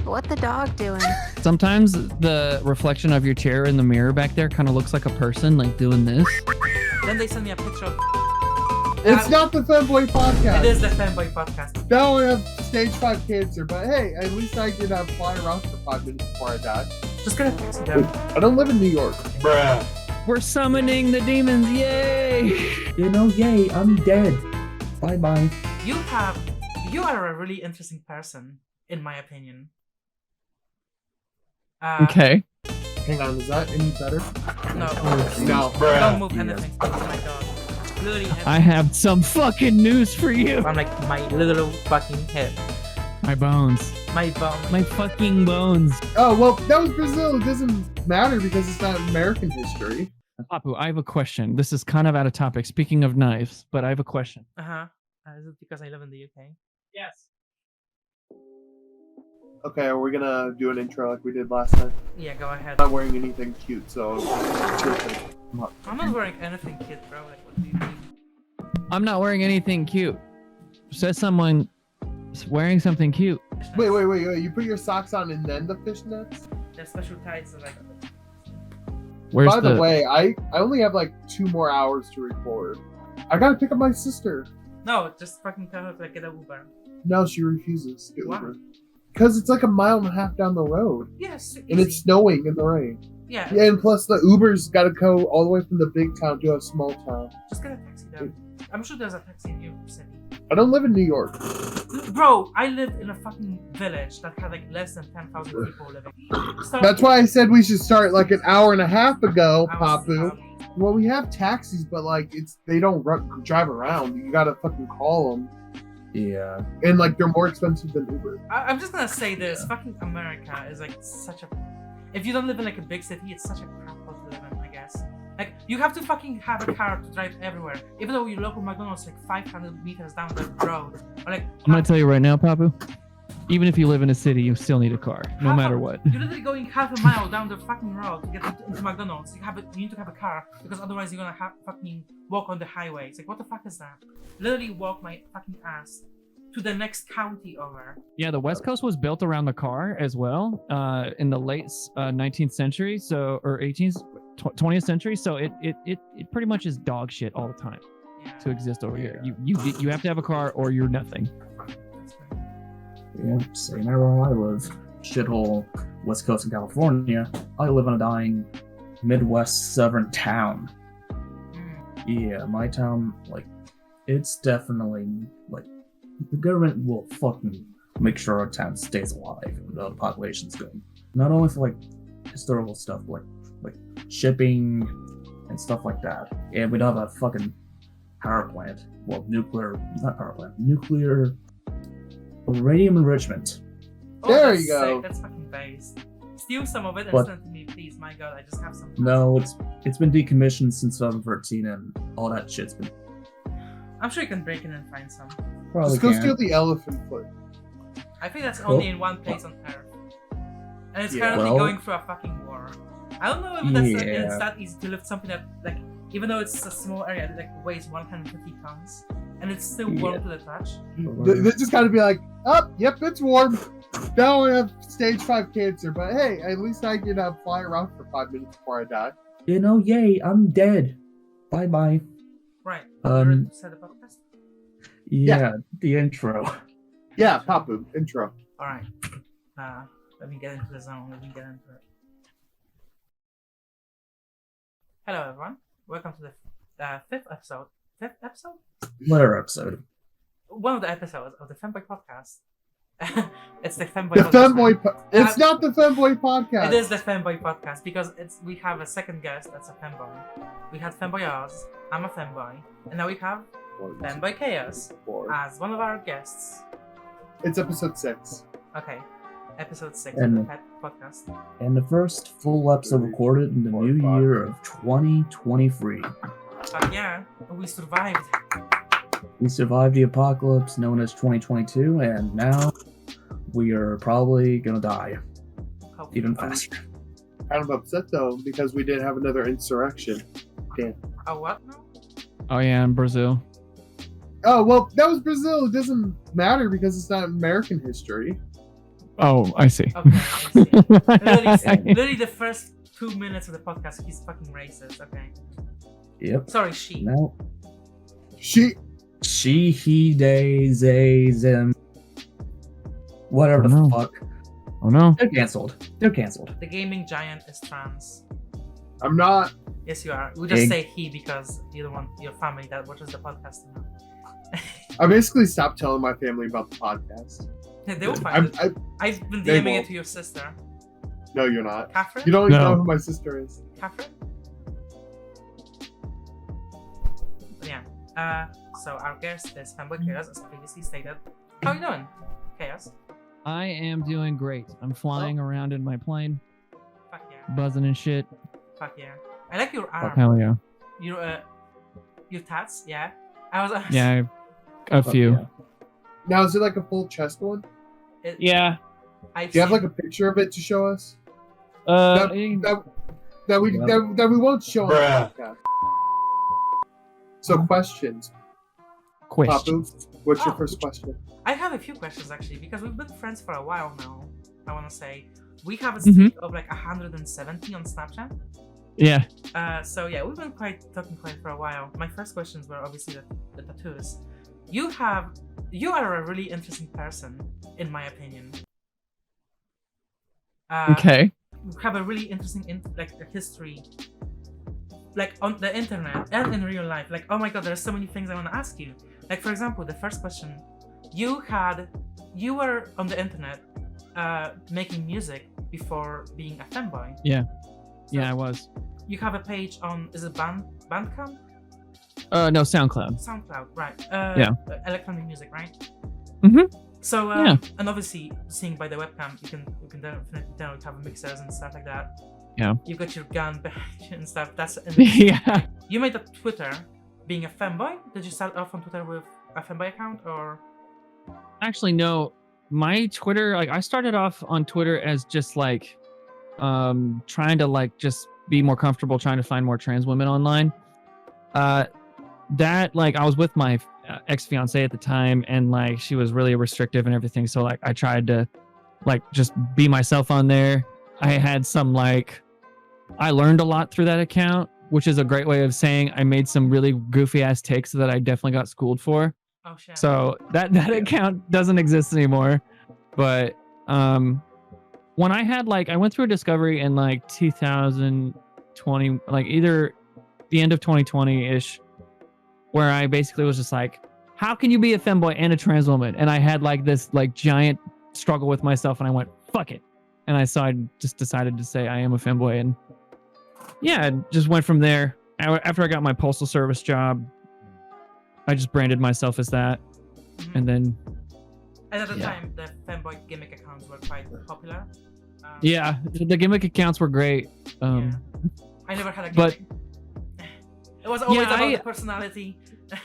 What the dog doing? Sometimes the reflection of your chair in the mirror back there kind of looks like a person, like doing this. Then they send me a picture of... It's not the Femboy Podcast. It is the Femboy Podcast. Now we have stage 5 cancer, but hey, at least I can fly around for 5 minutes before I die. Just gonna text them. I don't live in New York. Bruh. We're summoning the demons, yay! Yay, I'm dead. Bye-bye. You are a really interesting person, in my opinion. Okay. Hang on, is that any better? No. No. Bruh. Don't move anything. Oh my god. Literally I have some fucking news for you. I'm like my little fucking head. My bones. My bone. My fucking bones. Oh, well, that was Brazil. It doesn't matter because it's not American history. Poppu, I have a question. This is kind of out of topic. Speaking of knives, but I have a question. Is it because I live in the UK? Yes. Okay, are we gonna do an intro like we did last time? Yeah, go ahead. I'm not wearing anything cute, so it's your thing. I'm not wearing anything cute, bro. Like, what do you mean? I'm not wearing anything cute. Says someone wearing something cute. Wait. You put your socks on and then the fishnets? They're special tights, so like... Where's By the way, I only have like 2 more hours to record. I gotta pick up my sister. No, just fucking tell her to like, get a Uber. No, she refuses to Why? Uber. Because it's like 1.5 miles down the road. Yes, And it's snowing in the rain. Yeah. Yeah, and plus the Uber's gotta go all the way from the big town to a small town. Just get a taxi then. I'm sure there's a taxi in your city. I don't live in New York. Bro, I lived in a fucking village that had like less than 10,000 people living. So, That's why I said we should start like 1.5 hours ago, I was- Poppu. Well, we have taxis, but like they don't drive around. You gotta fucking call them. Yeah. And like they're more expensive than Uber. I'm just gonna say this. Fucking America is like such a... If you don't live in like a big city, it's such a crap place to live in, I guess. Like, you have to fucking have a car to drive everywhere. Even though your local McDonald's is like 500 meters down the road. Or like... I'm gonna tell you right now, Poppu. Even if you live in a city, you still need a car, no matter what. You're literally going half a mile down the fucking road to get into McDonald's. You need to have a car because otherwise you're gonna fucking walk on the highway. It's like, what the fuck is that? Literally walk my fucking ass to the next county over. Yeah, the West Coast was built around the car as well, in the late 19th century, or 18th, 20th century. So it pretty much is dog shit all the time to exist over here. You have to have a car or you're nothing. Yeah, same area where I live. Shithole West Coast of California. I live in a dying Midwest southern town. Yeah, my town, like, it's definitely, like, the government will fucking make sure our town stays alive and the population's good. Not only for, like, historical stuff, but, like shipping and stuff like that. And we don't have a fucking power plant. Well, not power plant. Nuclear uranium enrichment. Oh, There that's you go. Sick. That's fucking based. Steal some of it and What? send it to me, please. My god, I just have some. No, it's been decommissioned since 2013 and all that shit's been... I'm sure you can break in and find some. Probably Just go can't. steal the elephant foot. I think that's only in one place on Earth. And it's Yeah. currently Well- going through a fucking war. I don't know if that's like, Yeah. it's that easy to lift something that, like, even though it's a small area, it like weighs 150 tons. And it's still warm Yeah. to the touch. They just gotta be like, oh, yep, it's warm. Now we have stage 5 cancer, but hey, at least I can fly around for 5 minutes before I die. Yay, I'm dead. Bye-bye. Right. Um, Set the podcast? Yeah, the intro. Yeah, Poppu, intro. Alright. Let me get into the zone. Let me get into it. Hello, everyone. Welcome to the fifth episode. Fifth episode? Later episode. One of the episodes of the Femboy Podcast. It's the Femboy The Podcast. Femboy... It's not the Femboy Podcast. It is the Femboy Podcast because we have a second guest that's a femboy. We had Femboy Oz, I'm a femboy, and now we have Femboy Chaos as one of our guests. It's episode 6. Okay, episode 6 And- of the podcast. And the first full episode recorded in the new year of 2023. But yeah, we survived. We survived the apocalypse known as 2022, and now we are probably gonna die Hopefully. even faster. Kind of upset though, because we didn't have another insurrection. Damn. Oh, what now? Oh yeah, in Brazil. Oh, well, that was Brazil. It doesn't matter because it's not American history. Oh, I see. Okay, I see. Literally the first 2 minutes of the podcast, he's fucking racist. Okay. Yep. Sorry, she. No. She. She, he, they, them. Whatever Oh, the no. fuck. Oh no. They're canceled. They're canceled. The gaming giant is trans. I'm not. Yes, you are. We just Egg. say he because you don't want your family that watches the podcast to know. I basically stopped telling my family about the podcast. They will find it. I've been They DMing it won't. to your sister. No, you're not. Catherine? You don't even No. know who my sister is. Catherine? Yeah. So our guest is Femboy Chaos, as previously stated. How are you doing, Chaos? I am doing great. I'm flying around in my plane, Fuck yeah. buzzing and shit. Fuck yeah. I like your arm. Hell yeah. Your tats, yeah. I was Yeah, a Fuck few. yeah. Now, is it like a full chest one? Yeah. I've Do you have seen- like a picture of it to show us? Uh, That we Yeah. that we won't show on the Bruh. podcast. So questions. question. Poppu, what's your Oh. first question? I have a few questions actually because we've been friends for a while now. I want to say we have a Mhm. streak of like 170 on Snapchat. Yeah. So yeah, we've been talking for a while. My first questions were obviously the tattoos. You are a really interesting person, in my opinion. Okay. You have a really interesting history, like on the internet and in real life. Like, oh my god, there's so many things I want to ask you. Like, for example, the first question, you were on the internet making music before being a femboy. Yeah. So Yeah, I was. You have a page on, is it Bandcamp? No, SoundCloud. SoundCloud, right? Yeah. Electronic music, right? Mhm. So Yeah. and obviously seeing by the webcam, you can definitely have mixers and stuff like that. Yeah. You got your gun behind you and stuff. That's Yeah. You made a Twitter being a femboy. Did you start off on Twitter with a femboy account or? Actually, no. My Twitter, like, I started off on Twitter as just like, trying to like just be more comfortable, trying to find more trans women online. That like I was with my ex-fiance at the time, and like she was really restrictive and everything. So like I tried to like just be myself on there. I had some like I learned a lot through that account, which is a great way of saying I made some really goofy ass takes that I definitely got schooled for. Oh shit. So that account doesn't exist anymore. But when I had like I went through a discovery in like 2020, like either the end of 2020-ish, where I basically was just like, how can you be a femboy and a trans woman? And I had like this like giant struggle with myself, and I went, fuck it. And I just decided to say I am a femboy, and yeah, it just went from there. After I got my postal service job, I just branded myself as that. Mhm. And then And at the yeah. time, the femboy gimmick accounts were quite popular. yeah, the gimmick accounts were great. Yeah. I never had a but- gimmick. It was always Yeah, about I- the personality.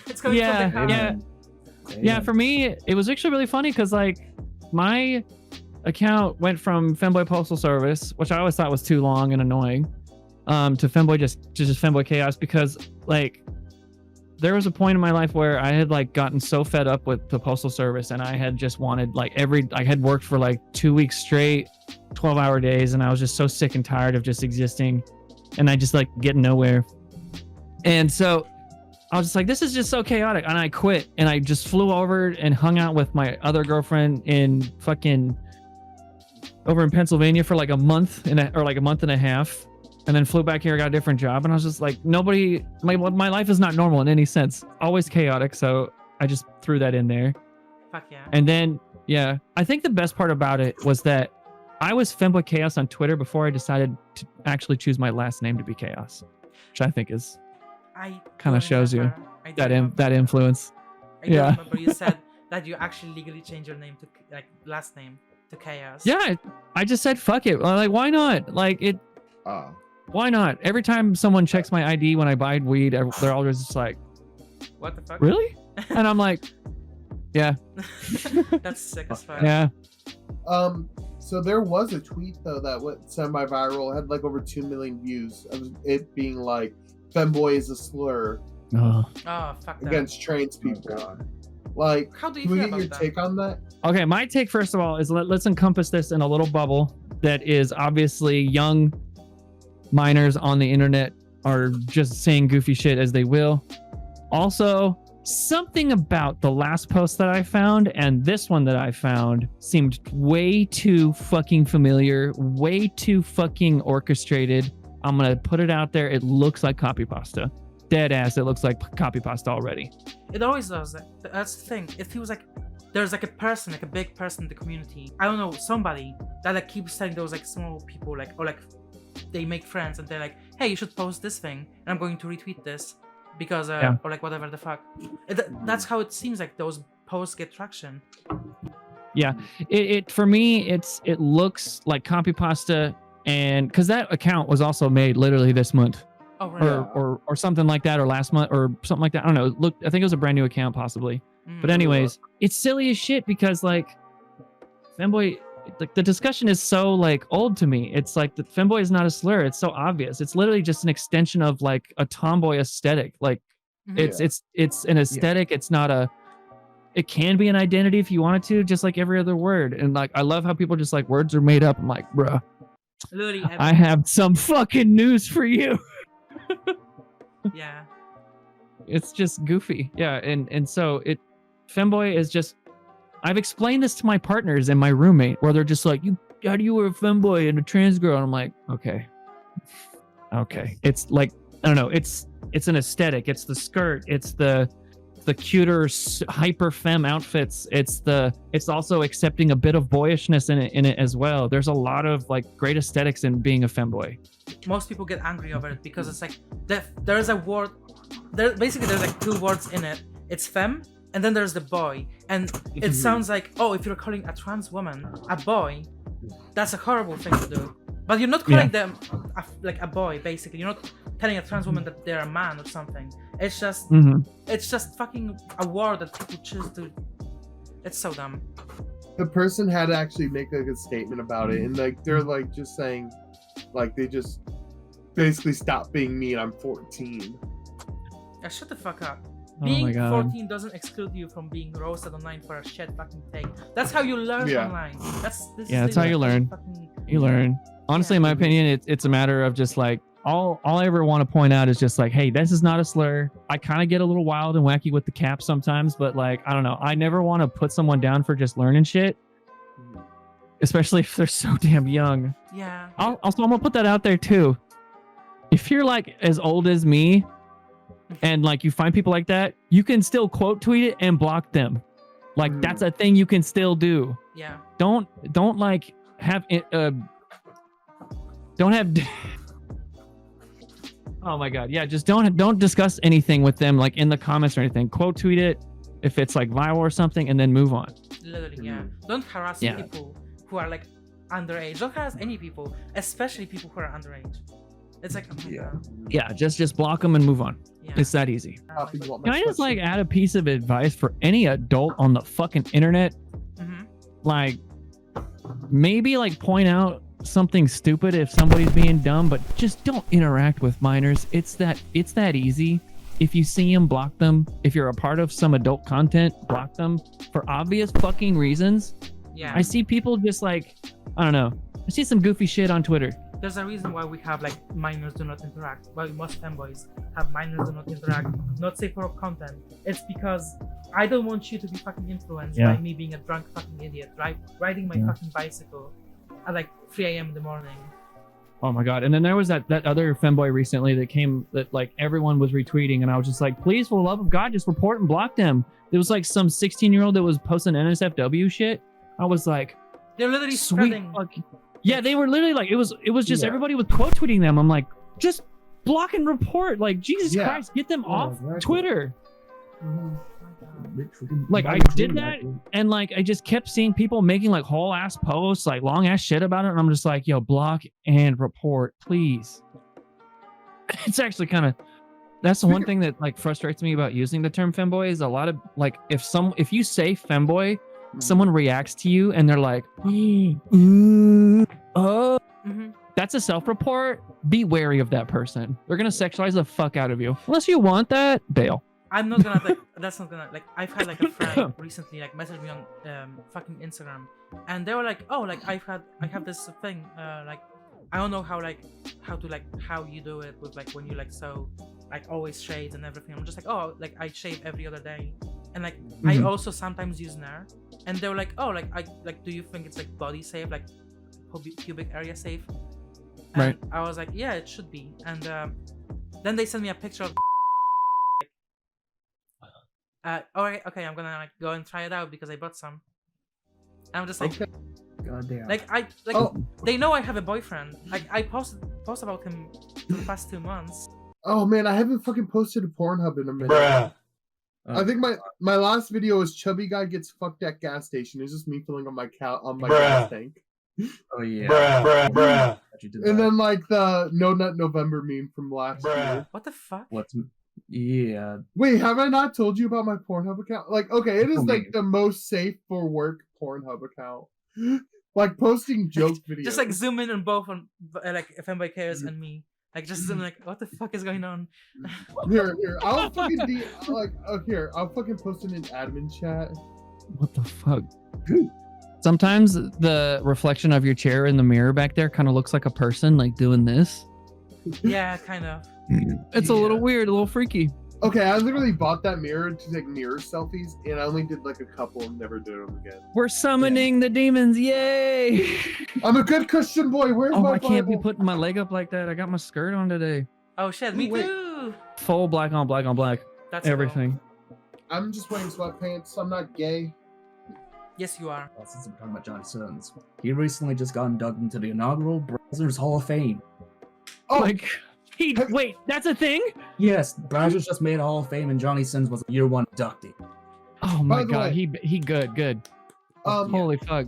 It's coming Yeah, from the yeah. camera. Yeah, for me, it was actually really funny because like my account went from Femboy Postal Service, which I always thought was too long and annoying, to Femboy just Femboy Chaos, because like there was a point in my life where I had like gotten so fed up with the postal service, and I had just wanted like I had worked for like 2 weeks straight, 12-hour days, and I was just so sick and tired of just existing, and I just like getting nowhere. And so I was just like, this is just so chaotic, and I quit, and I just flew over and hung out with my other girlfriend in fucking over in Pennsylvania for like a month and a half, and then flew back here, got a different job, and I was just like, my life is not normal in any sense, always chaotic. So I just threw that in there. Fuck yeah. And then yeah, I think the best part about it was that I was Femboy Chaos on Twitter before I decided to actually choose my last name to be Chaos, which I think is I kinda do shows you remember- I do remember that influence. I do yeah. remember you said that you actually legally changed your name to like last name to Chaos. Yeah, I just said fuck it. Like, why not? Like it. Why not? Every time someone checks my ID when I buy weed, they're always just like, What the fuck? really? And I'm like, yeah, That's sick as fuck. yeah. So there was a tweet though that went semi-viral, had like over 2 million views of it being like femboy is a slur Oh, Oh fuck that. against trans people. Like, How do you can we feel get your about that? take on that? Okay, my take first of all is let's encompass this in a little bubble that is obviously young minors on the internet are just saying goofy shit as they will. Also, something about the last post that I found and this one that I found seemed way too fucking familiar, way too fucking orchestrated. I'm gonna put it out there. It looks like copy pasta. Dead ass, it looks like copy pasta already. It always does. That's the thing. It feels like there's like a person, like a big person in the community. I don't know, somebody that like keeps telling those like small people, like, or like they make friends and they're like, hey, you should post this thing and I'm going to retweet this because or like whatever the fuck. That's how it seems like those posts get traction. Yeah, it for me, it looks like copy pasta, and because that account was also made literally this month. Oh, right. Or something like that, or last month, or something like that. I don't know. Look, I think it was a brand new account, possibly. But anyways, it's silly as shit because like, Femboy, like the discussion is so like old to me. It's like the Femboy is not a slur. It's so obvious. It's literally just an extension of like a tomboy aesthetic. Like, it's an aesthetic. It's not a. It can be an identity if you wanted to, just like every other word. And like, I love how people just like words are made up. I'm like, bruh, Literally, I have some fucking news for you. Yeah. It's just goofy. Yeah, and so Femboy is just, I've explained this to my partners and my roommate where they're just like, how do you were a femboy and a trans girl? And I'm like, okay. It's like, I don't know, it's an aesthetic. It's the skirt, it's the cuter hyper femme outfits. It's also accepting a bit of boyishness in it as well. There's a lot of like great aesthetics in being a femboy. Most people get angry over it because it's like there's a word there's like two words in it. It's femme and then there's the boy, and it sounds like, oh, if you're calling a trans woman a boy, that's a horrible thing to do. But you're not calling them like a boy. Basically, you're not telling a trans woman that they're a man or something. It's just it's just fucking a word that people choose to. It's so dumb. The person had to actually make like a statement about it, and like they're like just saying, like they just basically stop being me and I'm 14. Yeah, shut the fuck up. Oh Being my God. 14 doesn't exclude you from being roasted online for a shit fucking take. That's how you learn online. That's how you learn. You learn. Honestly, in my opinion, it's a matter of just like, all I ever want to point out is just like, hey, this is not a slur. I kind of get a little wild and wacky with the cap sometimes, but like, I don't know. I never want to put someone down for just learning shit, especially if they're so damn young. Yeah. Also, I'm gonna put that out there too. If you're like as old as me, and like you find people like that, you can still quote tweet it and block them. Like that's a thing you can still do. Yeah. Don't like have it. Don't have. Oh my God. Yeah. Just don't discuss anything with them like in the comments or anything. Quote tweet it if it's like viral or something, and then move on. Literally, yeah. Don't harass people who are like underage. Don't harass any people, especially people who are underage. It's like, oh my God. Yeah. Just block them and move on. Yeah. It's that easy. Can Can I just like add a piece of advice for any adult on the fucking internet? Like, maybe like point out something stupid if somebody's being dumb, but just don't interact with minors. It's that easy. If you see them, block them. If you're a part of some adult content, block them for obvious fucking reasons. Yeah. I see people just like, I don't know. I see some goofy shit on Twitter. There's a reason why we have like minors do not interact. Why most femboys have minors do not interact, not safe for content. It's because I don't want you to be fucking influenced by me being a drunk fucking idiot, riding my fucking bicycle at like 3 a.m. in the morning. Oh my God. And then there was that other femboy recently that came that like everyone was retweeting, and I was just like, please, for the love of God, just report and block them. There was like some 16-year-old that was posting NSFW shit. I was like, they're literally spreading. Yeah, they were literally like, it was just everybody was quote tweeting them. I'm like, just block and report. Like, Jesus Christ, get them off Twitter. Like, I did that, and like I just kept seeing people making like whole ass posts, like long ass shit about it, and I'm just like, yo, block and report, please. It's actually kind of, that's the one thing that like frustrates me about using the term femboy is a lot of like, if you say femboy, someone reacts to you and they're like, that's a self-report. Be wary of that person. They're gonna sexualize the fuck out of you. Unless you want that, bail. I'm not gonna like. That's not gonna like. I've had like a friend recently like message me on fucking Instagram, and they were like, "Oh, like I have this thing. Like I don't know how you do it with like when you like so like always shave and everything." I'm just like, "Oh, like I shave every other day," and like I also sometimes use Nair, and they were like, "Oh, like I like do you think it's like body safe, like pubic area safe?" And Right. I was like, "Yeah, it should be," and then they sent me a picture of. Okay, I'm gonna like go and try it out because I bought some. And I'm just like, Okay. God damn. they know I have a boyfriend. Like I post about him for the past 2 months. Oh man, I haven't fucking posted a Pornhub in a minute. Bruh. I think my last video was chubby guy gets fucked at gas station. It's just me filling on my Bruh. gas tank. Oh yeah. Bruh. You did And that. then like the No Nut November meme from last year. Bruh. What the fuck? What's yeah? Wait, have I not told you about my Pornhub account? Like, okay, it is Oh, like man. the most safe for work Pornhub account. Like posting joke videos. Just like zoom in on both on like Femboy Chaos and me. Like just zoom like what the fuck is going on? Here, I'll fucking I'll fucking post it in admin chat. What the fuck? Sometimes the reflection of your chair in the mirror back there kind of looks like a person like doing this. Yeah, kind of. It's a little weird, a little freaky. Okay, I literally bought that mirror to take mirror selfies, and I only did like a couple and never did them again. We're summoning the demons, yay! I'm a good Christian boy. Where's Oh, my I can't be Bible? putting my leg up like that. I got my skirt on today. Oh shit, me Wait. too. Full black on black on black. That's Everything. I'm just wearing sweatpants. I'm not gay. cool. Yes, you are. Well, since we're talking about Johnny Sins, he recently just got inducted into the inaugural Brazzers Hall of Fame. Oh, Like, wait, that's a thing? Yes, Brazzers just made a Hall of Fame, and Johnny Sins was a year 1 inductee. Oh my By the god, way- he good. Holy fuck.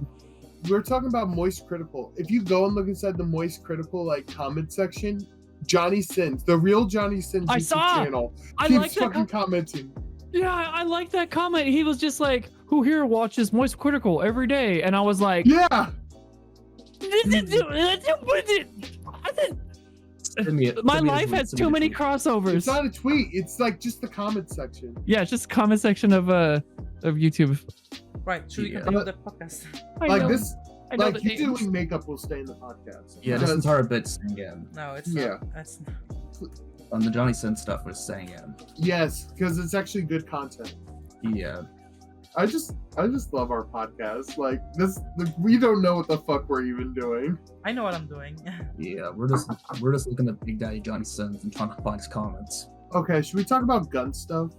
we're talking about Moist Critical. If you go and look inside the Moist Critical like comment section, Johnny Sins, the real Johnny Sins I YouTube saw! channel, I keeps like that. fucking commenting. Yeah, I like that comment. He was just like, "Who here watches Moist Critical every day?" And I was like, Yeah, my life has too many it's crossovers. not a tweet. It's like just the comment section. Yeah, it's just comment section of YouTube. Right, should we Yeah. continue the podcast? I Like know, this, I know like the you names. doing makeup will stay in the podcast. Yeah, this Because- entire bit's staying in. No, it's Yeah. not. That's On the Johnny Sins stuff was staying in. Yes, because it's actually good content. Yeah. I just love our podcast. Like this, we don't know what the fuck we're even doing. I know what I'm doing. Yeah, we're just looking at Big Daddy Johnny Sins and trying to find his comments. Okay, should we talk about gun stuff?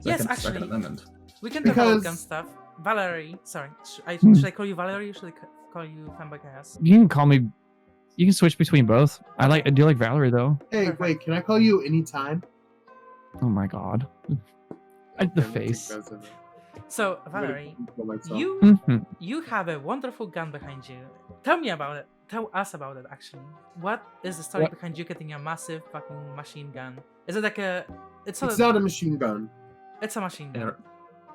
Yes, Second actually, Amendment. we can talk about Because- gun stuff. Valerie, sorry, should I call you Valerie or should I call you Femboy Chaos? You can call me. You can switch between both. I do like Valerie though. Hey, Perfect. wait, can I call you anytime? Oh my god. The face. So Valerie, you Mhm. you have a wonderful gun behind you. Tell me about it. Tell us about it. Actually, what is the story What? behind you getting a massive fucking machine gun? Is it like a? It's It's not. not a machine gun. It's a machine gun. Air-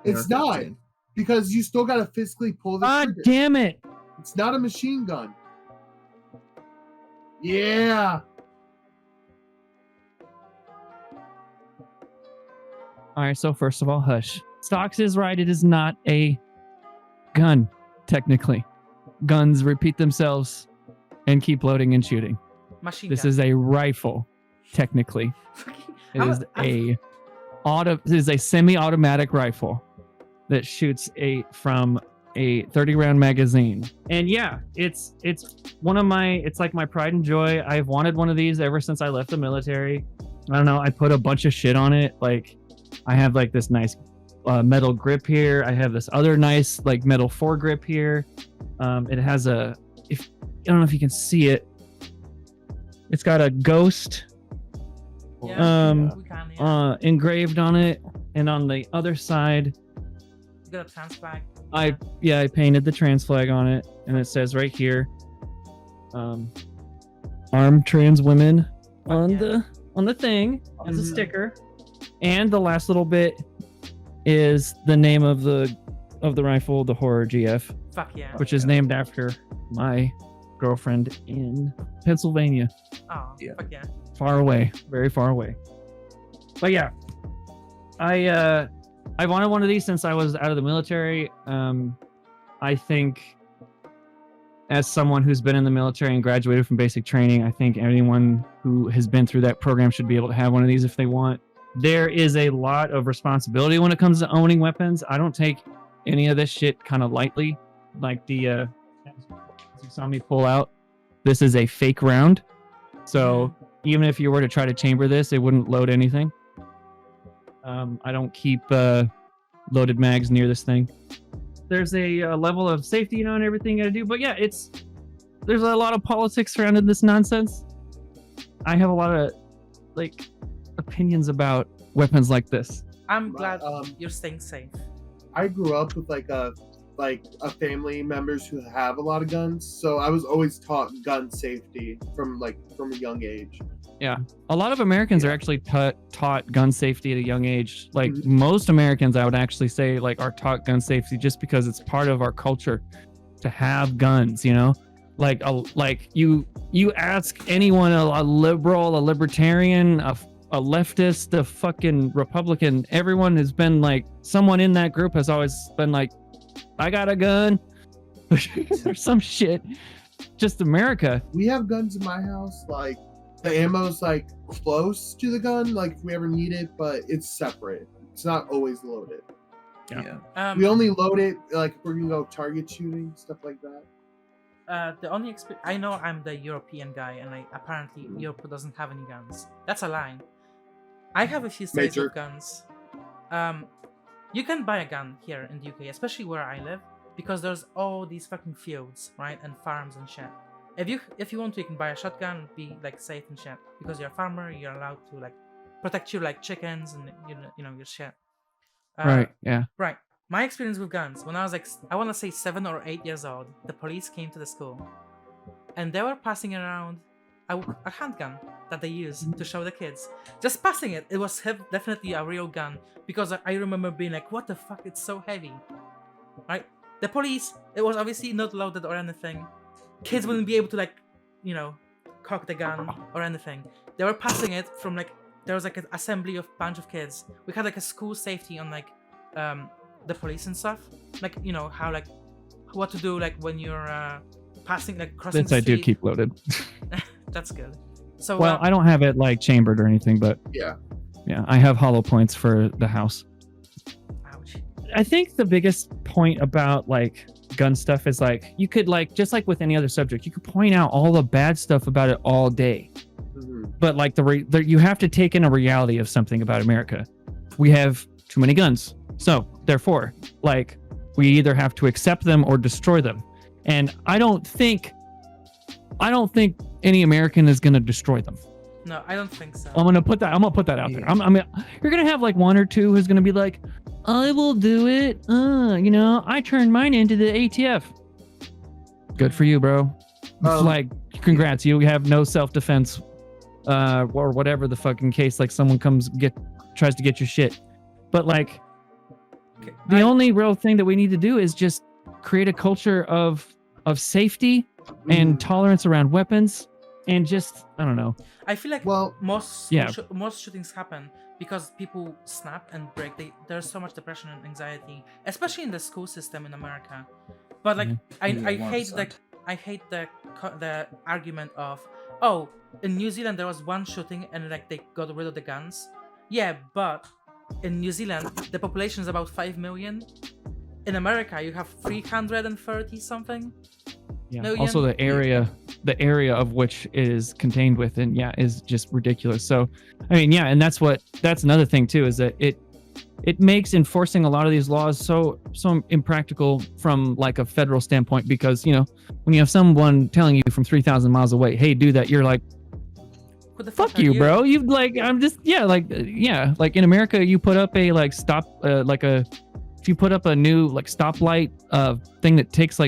It's not, AR-15. because you still gotta physically pull the God trigger. damn it! It's not a machine gun. Yeah. All right, so first of all, hush. Stocks is right. It is not a gun, technically. Guns repeat themselves and keep loading and shooting. Machine This gun. is a rifle, technically. It is it is a semi-automatic rifle that shoots from a 30-round magazine. And yeah, it's like my pride and joy. I've wanted one of these ever since I left the military. I don't know. I put a bunch of shit on it. Like I have like this nice metal grip here. I have this other nice like metal foregrip here. It has I don't know if you can see it. It's got a ghost Yeah, we can, yeah. engraved on it, and on the other side, You got a trans flag. I painted the trans flag on it, and it says right here, armed trans women on the thing as a Mhm. sticker, and the last little bit is the name of the rifle, the Horror GF, Fuck yeah. which is named after my girlfriend in Pennsylvania, Oh, Yeah. fuck yeah. far away, very far away. But yeah, I wanted one of these since I was out of the military. I think as someone who's been in the military and graduated from basic training, I think anyone who has been through that program should be able to have one of these if they want. There is a lot of responsibility when it comes to owning weapons. I don't take any of this shit kind of lightly. Like as you saw me pull out, this is a fake round. So even if you were to try to chamber this, it wouldn't load anything. I don't keep loaded mags near this thing. There's a level of safety, and everything you gotta do. But yeah, there's a lot of politics surrounding this nonsense. I have a lot of opinions about weapons like this. I'm glad you're staying safe. I grew up with a family members who have a lot of guns, so I was always taught gun safety from a young age. Yeah, a lot of Americans are actually taught gun safety at a young age. Most Americans, I would actually say, are taught gun safety just because it's part of our culture to have guns. You ask anyone, a liberal, a libertarian, a leftist, a fucking Republican, everyone has been someone in that group has always been I got a gun or some shit. Just America. We have guns in my house, the ammo's close to the gun, if we ever need it, but it's separate. It's not always loaded. Yeah. We only load it if we're gonna go target shooting, stuff like that. The only I know I'm the European guy, and apparently Europe doesn't have any guns. That's a lie. I have a few states with guns. You can buy a gun here in the UK, especially where I live, because there's all these fucking fields, right, and farms and shit. If you want to, you can buy a shotgun, be safe and shit, because you're a farmer. You're allowed to protect your chickens and your shit. Right. Yeah. Right. My experience with guns, when I was I want to say 7 or 8 years old, the police came to the school, and they were passing around a handgun that they use to show the kids. Just passing it. It was definitely a real gun, because I remember being what the fuck? It's so heavy. Right? The police, it was obviously not loaded or anything. Kids wouldn't be able to cock the gun or anything. They were passing it from there was an assembly of bunch of kids. We had a school safety on the police and stuff. How what to do when you're passing crossing Since the I street. do keep loaded. That's good. So well, I don't have it chambered or anything, but yeah, I have hollow points for the house. Ouch. I think the biggest point about gun stuff is you could just with any other subject, you could point out all the bad stuff about it all day. Mm-hmm. But you have to take in a reality of something about America. We have too many guns, so therefore we either have to accept them or destroy them. And I don't think any American is going to destroy them. No, I don't think so. I'm gonna put that out there. You're gonna have one or two who's gonna be I will do it. I turned mine into the ATF. Good for you, bro. Congrats. You have no self-defense, or whatever the fucking case. Someone tries to get your shit. But the only real thing that we need to do is just create a culture of safety and tolerance around weapons, and just I don't know. I feel most shootings happen because people snap and break. There's so much depression and anxiety, especially in the school system in America. But I hate the argument of, oh, in New Zealand there was one shooting and they got rid of the guns. Yeah, but in New Zealand the population is about 5 million. In America you have 330 something. Yeah. No, also, the area of which it is contained within, is just ridiculous. So, and that's another thing too, is that it makes enforcing a lot of these laws so impractical from a federal standpoint, because when you have someone telling you from 3,000 miles away, hey, do that, you're what the fuck fuck you, bro. You I'm just in America, you put up a stop if you put up a new stoplight thing that takes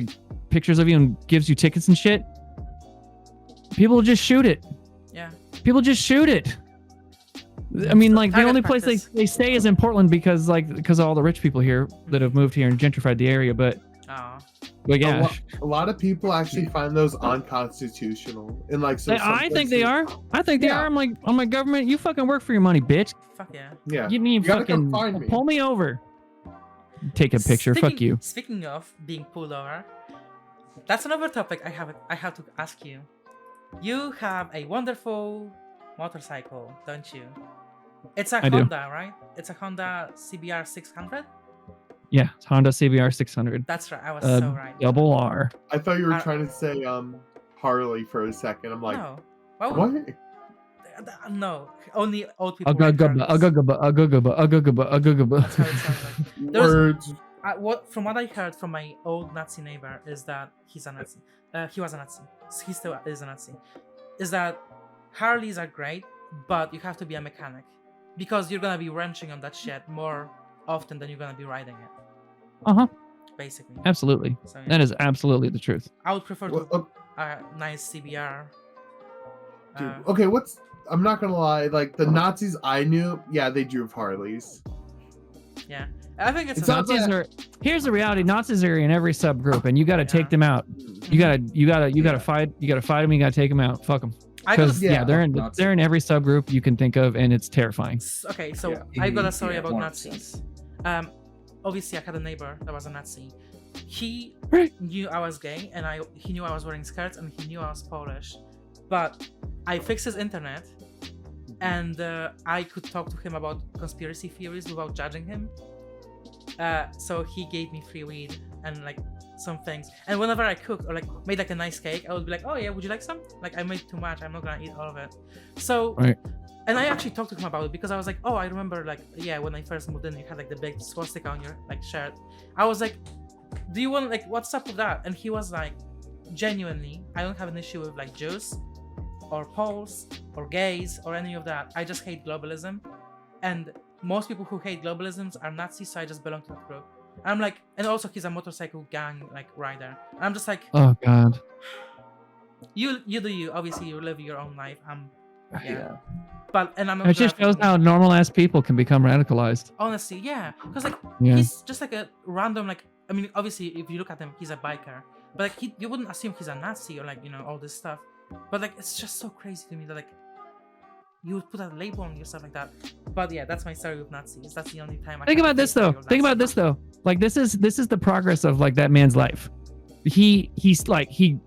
pictures of you and gives you tickets and shit, people just shoot it. Yeah. People just shoot it. The only place they stay is in Portland because of all the rich people here that have moved here and gentrified the area. But But yeah, a lot of people actually find those unconstitutional. And like, so I think they are. I think they Yeah. are. I'm like, government, you fucking work for your money, bitch. Fuck yeah. Yeah. You need gotta come fucking find me. pull me over. Take a picture. Fuck you. Speaking of being pulled over, that's another topic I have to ask you. You have a wonderful motorcycle, don't you? It's a I do. Honda, right? It's a Honda CBR 600. Yeah, it's Honda CBR 600. That's right. I was so right. Double R. I thought you were Uh, trying to say Harley for a second. I'm like, No. Why would- what? No. Only old people. That's wear Harleys. That's how it sounds like. There's- Words. From what I heard from my old Nazi neighbor is that he's a Nazi. He was a Nazi. He still is a Nazi. Is that Harleys are great, but you have to be a mechanic because you're gonna be wrenching on that shit more often than you're gonna be riding it. Uh-huh. Basically. Absolutely. So, yeah. That is absolutely the truth. I would prefer Well, to a nice CBR. dude, okay, I'm not gonna lie, like the Nazis I knew, yeah, they drove Harleys. Yeah, I think it's It's a not Nazis are. Here's the reality: Nazis are in every subgroup, and you got to Yeah. take them out. You gotta Yeah. fight. You gotta fight them. You gotta take them out. Fuck them. I got Because a, yeah, they're Nazi. in every subgroup you can think of, and it's terrifying. okay, so Yeah. I got a story about 100%. Nazis. Obviously, I had a neighbor that was a Nazi. He Right. knew I was gay, and he knew I was wearing skirts, and he knew I was Polish. But I fixed his internet, and I could talk to him about conspiracy theories without judging him. So he gave me free weed and like some things. And whenever I cooked or like made like a nice cake, I would be like, "Oh yeah, would you like some?" Like I made too much. I'm not gonna eat all of it. So. Right. And I actually talked to him about it because I was like, oh, I remember like, yeah, when I first moved in, you had like the big swastika on your like shirt. I was like, do you want like, what's up with that? And he was like, genuinely, I don't have an issue with like Jews or Poles or gays or any of that. I just hate globalism. And most people who hate globalisms are Nazis, so I just belong to that group. And I'm like, and also he's a motorcycle gang like rider. And I'm just like, Oh God. you do you. Obviously, you live your own life. Yeah. But and I'm not. It just gonna shows how normal ass people can become radicalized. Honestly, yeah, because like Yeah. he's just like a random like. I mean, obviously, if you look at him, he's a biker, but like you wouldn't assume he's a Nazi or like all this stuff. But like it's just so crazy to me that like you would put a label on yourself like that. But yeah, that's my story with Nazis. That's the only time I Think had about to this take though. real Think about Nazis. this though. Like this is the progress of like that man's life. He's like he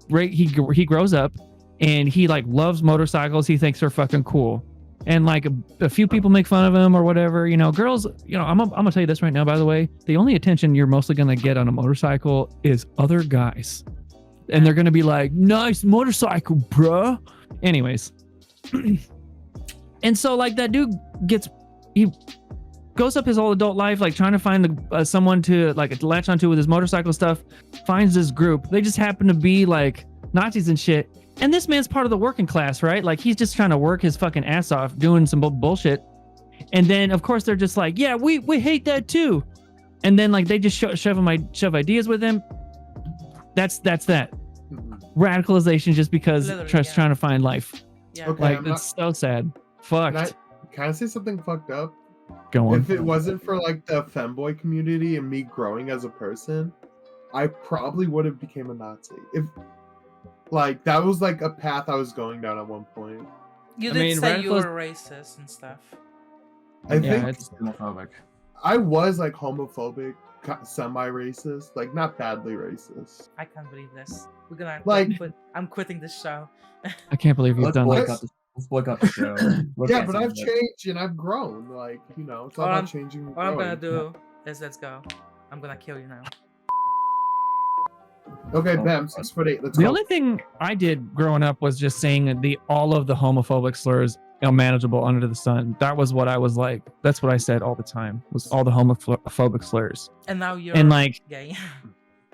grows up and he like loves motorcycles. He thinks they're fucking cool. And like a few people make fun of him or whatever, girls, I'm gonna tell you this right now, by the way, the only attention you're mostly gonna get on a motorcycle is other guys. And they're gonna be like, nice motorcycle, bruh. Anyways. And so like that dude he goes up his whole adult life, like trying to find someone to like latch onto with his motorcycle stuff, finds this group. They just happen to be like Nazis and shit. And this man's part of the working class, right? Like he's just trying to work his fucking ass off doing some bullshit. And then of course they're just like, yeah, we hate that too. And then like they just shove ideas with him. That's that. Radicalization just because Literally, just yeah. trying to find life. Yeah. Okay. Like I'm not- it's so sad. Fucked. Can I say something fucked up? Go on. If it wasn't for like the femboy community and me growing as a person, I probably would have became a Nazi. If like that was like a path I was going down at one point. You I did mean, say you radicals- were racist and stuff. I Yeah, think it's Xenophobic. I was like homophobic, semi-racist, like not badly racist. I can't believe this. We're gonna Like- I'm quitting this show. I can't believe you've Let's done boycott this. the, let's boycott the show. We're Yeah, but canceling I've it. changed and I've grown. Like it's all All I'm- about changing. And What I'm gonna growing. do is let's go. I'm gonna kill you now. Okay, Oh, Bam, God. 6'8". Let's The go. only thing I did growing up was just saying all of the homophobic slurs unmanageable under the sun. That was what I was like. That's what I said all the time. Was all the homophobic slurs. And now you're And like gay.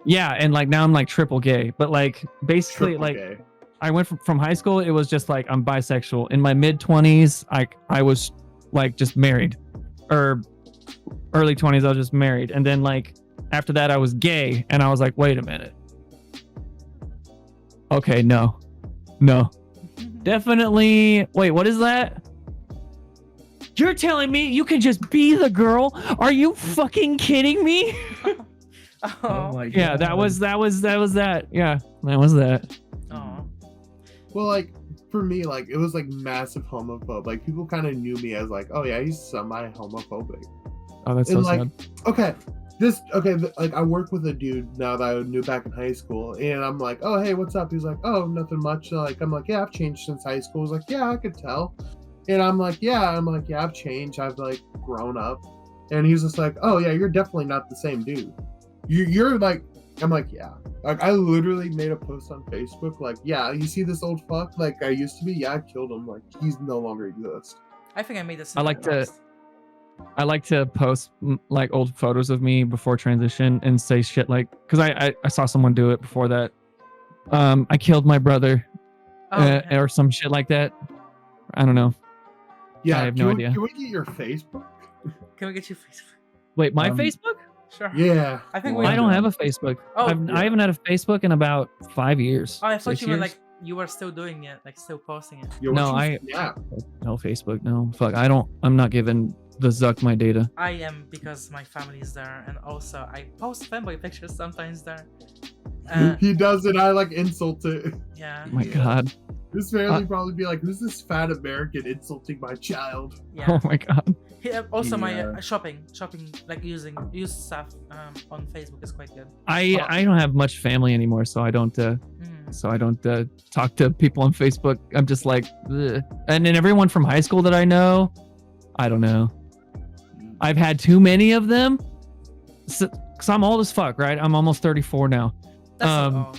yeah, and like now I'm like triple gay. But like basically Triple like gay. I went from high school. It was just like I'm bisexual. In my mid-20s, I was like just married, or early 20s I was just married, and then like after that I was gay, and I was like, wait a minute. Okay, no, definitely. Wait, what is that? You're telling me you can just be the girl? Are you fucking kidding me? Oh. my Yeah, God. that was that. Yeah, that was that. Oh. Well, like for me, like it was like massive homophobe. Like people kind of knew me as like, oh yeah, he's semi-homophobic. Oh, that's so And like, sad. okay, like I work with a dude now that I knew back in high school, and I'm like, oh hey, what's up? He's like, oh nothing much. Like I'm like, yeah, I've changed since high school. He's like, yeah, I could tell. And I'm like, yeah, I've changed. I've like grown up. And he's just like, oh yeah, you're definitely not the same dude. You're like, I'm like, yeah. Like I literally made a post on Facebook, like, yeah, you see this old fuck like I used to be? Yeah, I killed him. Like he's no longer exists. I think I made this. I like to post like old photos of me before transition and say shit like, because I saw someone do it before that. I killed my brother, or some shit like that. I don't know. Yeah, I have no idea. Can we get your Facebook? Can we get you Facebook? Wait, my Facebook? Sure. Yeah. I think Well, I don't have a Facebook. Oh, I haven't had a Facebook in about 5 years. Oh, I thought 6 you were years. like you were still doing it, like still posting it. Yo, No, yeah. No Facebook. No, fuck. I'm not giving the Zuck my data. I am because my family is there, and also I post fanboy pictures sometimes there. He does it. I like insult it. Yeah. Oh my God. This family probably be like, who's this fat American insulting my child? Yeah. Oh my God. Also, my Yeah. shopping, like using used stuff on Facebook is quite good. I don't have much family anymore, so I don't talk to people on Facebook. I'm just like, ugh. And then everyone from high school that I know, I don't know. I've had too many of them. Cause I'm old as fuck, right? I'm almost 34 now. That's not all.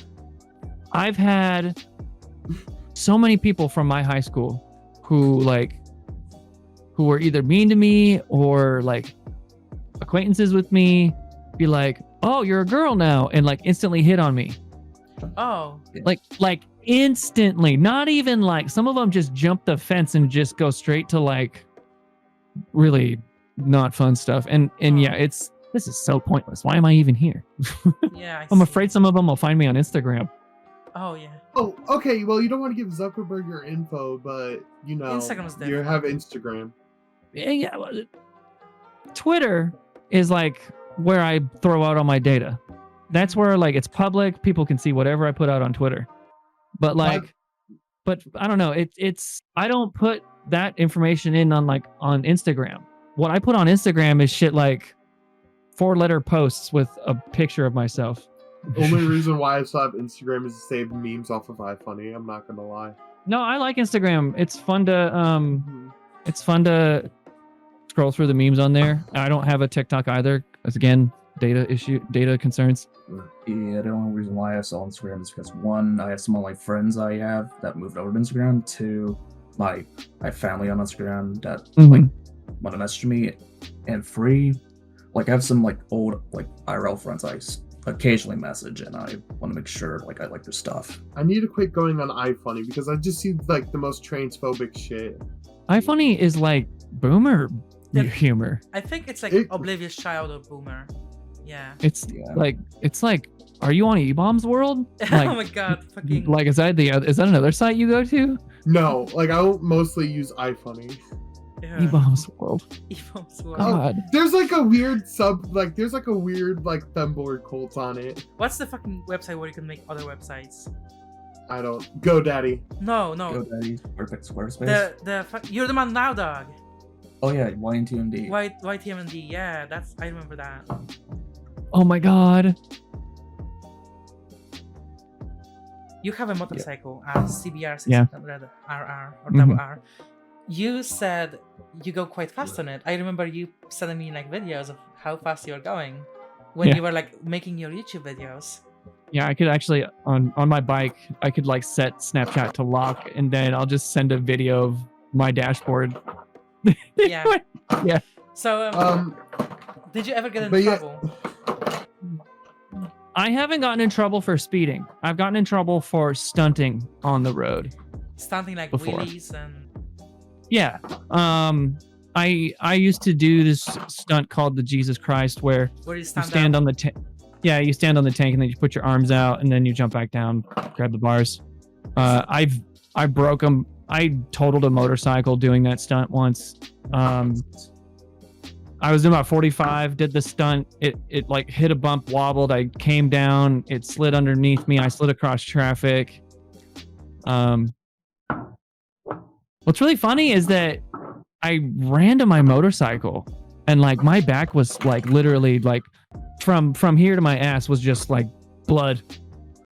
I've had so many people from my high school who were either mean to me or like acquaintances with me be like, oh, you're a girl now, and like instantly hit on me. Oh. Like instantly. Not even like, some of them just jump the fence and just go straight to like really not fun stuff. And yeah, this is so pointless. Why am I even here? Yeah. I'm afraid some of them will find me on Instagram. Oh yeah. Oh, okay. Well, you don't want to give Zuckerberg your info, but you know, Instagram's you different. have Instagram. Yeah, Twitter is like where I throw out all my data. That's where like it's public. People can see whatever I put out on Twitter. But like, but I don't know. It's I don't put that information in on Instagram. What I put on Instagram is shit like 4-letter posts with a picture of myself. Only reason why I still have Instagram is to save memes off of iFunny. I'm not gonna lie. No, I like Instagram. It's fun to scroll through the memes on there. I don't have a TikTok either. As again, data concerns. Yeah, the only reason why I saw Instagram is because one, I have some of my friends I have that moved over to Instagram. Two, I have family on Instagram that like want to message me. And three, like I have some like old like IRL friends I occasionally message, and I want to make sure like I like their stuff. I need to quit going on iFunny because I just see like the most transphobic shit. iFunny is like boomer humor. I think it's like Oblivious Child or Boomer. Yeah. It's like, are you on E-Bombs World? Like, Oh my god, fucking. like is that another site you go to? No, like I'll mostly use iFunny. Yeah. E-Bombs World. E-Bombs World. God. There's like a weird femboy cult on it. What's the fucking website where you can make other websites? I don't. GoDaddy. No. GoDaddy, Perfect Squarespace. You're the man now, dog. Oh yeah, YTMD. YTMD. Yeah, I remember that. Oh my God. You have a motorcycle, CBR Yeah. 600 RR or double R. You said you go quite fast on it. I remember you sending me like videos of how fast you're going when you were like making your YouTube videos. Yeah, I could actually on my bike, I could like set Snapchat to lock, and then I'll just send a video of my dashboard. Yeah. Yeah. So did you ever get in but yeah- trouble? I haven't gotten in trouble for speeding. I've gotten in trouble for stunting on the road. Stunting like Before. wheelies and Yeah. I used to do this stunt called the Jesus Christ, where where you you stand, stand up. on the tank. Yeah, you stand on the tank and then you put your arms out and then you jump back down, grab the bars. I broke them. I totaled a motorcycle doing that stunt once. I was doing about 45, did the stunt. It like hit a bump, wobbled. I came down. It slid underneath me. I slid across traffic. What's really funny is that I ran to my motorcycle, and like my back was like literally like from here to my ass was just like blood.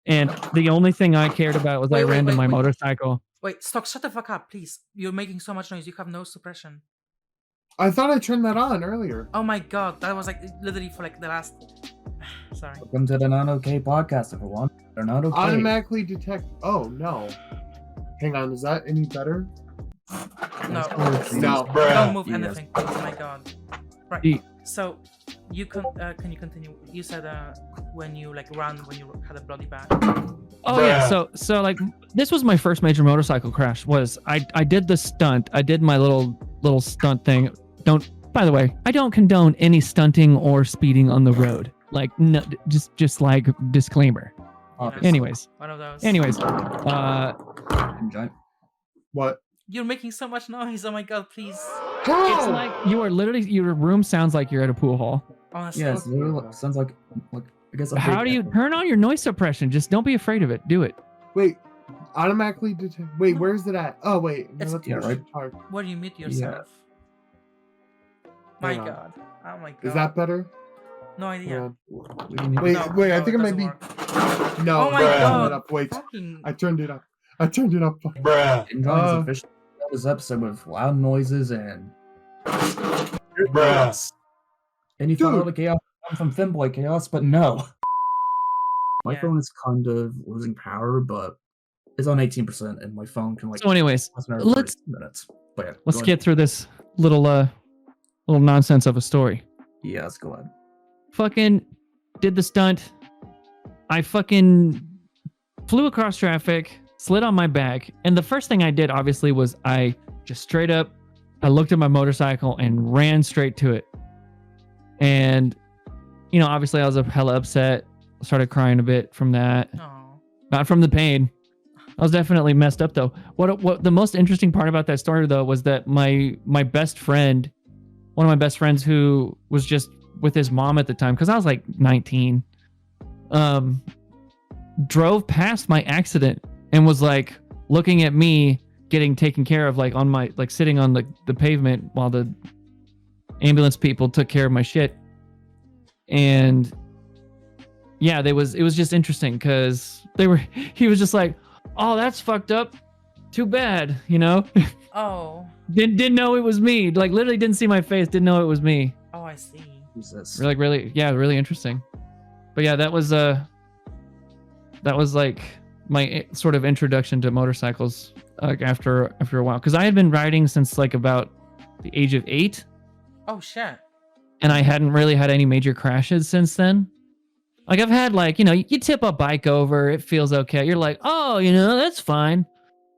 And the only thing I cared about was I ran to my motorcycle. Wait, Stock, shut the fuck up, please. You're making so much noise. You have no suppression. I thought I turned that on earlier. Oh my god, that was like literally for like the last. Sorry. Welcome to the Not Okay podcast, everyone. They're not okay. Automatically detect. Oh no. Hang on, is that any better? No. No. Don't move anything. Oh my god. Right. So, you can you continue? You said when you like ran when you had a bloody back. Oh yeah. So like this was my first major motorcycle crash. Was I did the stunt. I did my little stunt thing. By the way, I don't condone any stunting or speeding on the road. Like no, just like disclaimer. Anyways. One of those. Anyways. What? You're making so much noise. Oh my god, please. It's like you are literally, your room sounds like you're at a pool hall. Honestly. Yes, literally sounds like I guess. How do you turn on your noise suppression? Just don't be afraid of it. Do it. Wait, automatically detect. Wait, where's it at? Oh wait, no, It's- that's yeah, right. hard. Where do you mute yourself? My god. Oh my god. Is that better? No idea. Yeah. Wait, No, wait, I no, think it might doesn't be. work. No, Oh my I turned god. it up. Wait, Fucking... I turned it up. I turned it up. Enjoying officially this episode with loud noises and. And you thought the chaos come from Femboy Chaos, but no. My phone is kind of losing power, but it's on 18%, and my phone can like. So, anyways, let's minutes. But yeah, let's get through this little nonsense of a story. Yeah, let's go ahead. Fucking did the stunt. I fucking flew across traffic, slid on my back, and the first thing I did obviously was I just straight up, I looked at my motorcycle and ran straight to it. And you know, obviously I was hella upset. Started crying a bit from that. Oh. Not from the pain. I was definitely messed up though. What the most interesting part about that story though was that my best friend, one of my best friends who was just with his mom at the time, because I was like 19, drove past my accident and was like looking at me getting taken care of, like on my, like sitting on the pavement while the ambulance people took care of my shit. And yeah, it was just interesting because he was just like, oh, that's fucked up. Too bad, you know? Oh. Didn't know it was me. Like literally didn't see my face, didn't know it was me. Oh, I see. Jesus. Really, yeah, really interesting. But yeah, that was like my sort of introduction to motorcycles, like after a while, because I had been riding since like about the age of 8. Oh shit. And I hadn't really had any major crashes since then. Like I've had like, you know, you tip a bike over, it feels okay. You're like, oh, you know, that's fine.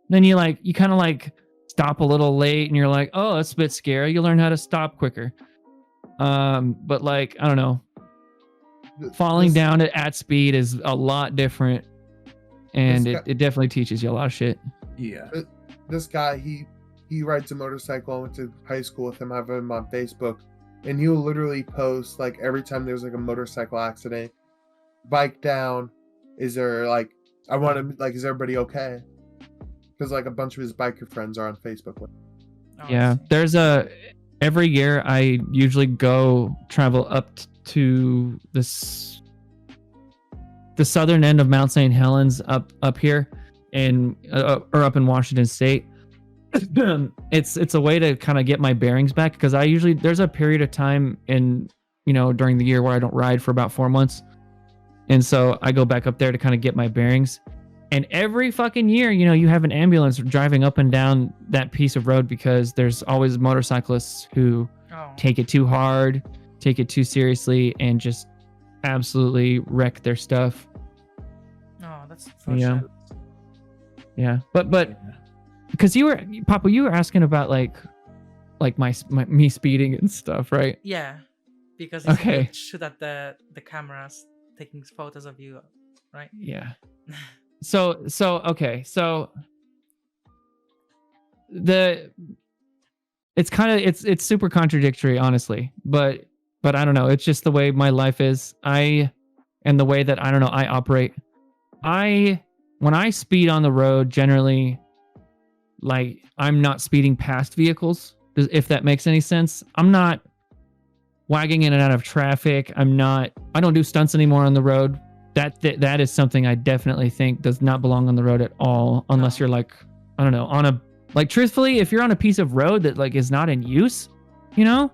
Then you kind of like stop a little late and you're like, oh, that's a bit scary. You learn how to stop quicker. But like, I don't know. Falling down at speed is a lot different. And it definitely teaches you a lot of shit. Yeah. This guy, he rides a motorcycle. I went to high school with him. I have him on Facebook. And he'll literally post like every time there's like a motorcycle accident, bike down. Is there like, I want to like, is everybody okay? Because like a bunch of his biker friends are on Facebook with him. Oh, Yeah, there's every year I usually go travel up to the southern end of Mount St. Helens up here or up in Washington State. It's a way to kind of get my bearings back, because I usually, there's a period of time during the year where I don't ride for about 4 months. And so I go back up there to kind of get my bearings. And every fucking year, you have an ambulance driving up and down that piece of road, because there's always motorcyclists who take it too hard, take it too seriously, and just absolutely wreck their stuff. Oh, that's unfortunate. Yeah. But because Poppu, you were asking about like me speeding and stuff, right? Yeah, because okay, shoot at the cameras taking photos of you, right? Yeah. So okay, so the it's kind of it's super contradictory, honestly. But I don't know. It's just the way my life is. And the way that I don't know I operate. When I speed on the road, generally, like I'm not speeding past vehicles. If that makes any sense, I'm not wagging in and out of traffic. I don't do stunts anymore on the road. That is something I definitely think does not belong on the road at all, unless you're like, I don't know, on a, like, truthfully, if you're on a piece of road that like is not in use, you know,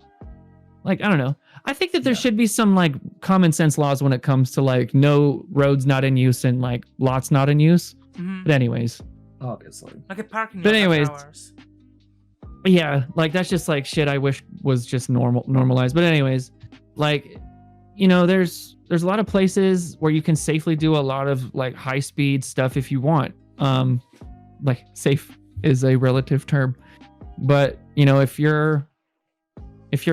like, I don't know. I think that there should be some like common sense laws when it comes to like no roads not in use and like lots not in use. But anyways, obviously, like a parking lot. But anyways, hours. yeah, like that's just like shit I wish was just normalized. But anyways, like, you know, there's a lot of places where you can safely do a lot of like high speed stuff if you want. Like safe is a relative term, but you know, if you're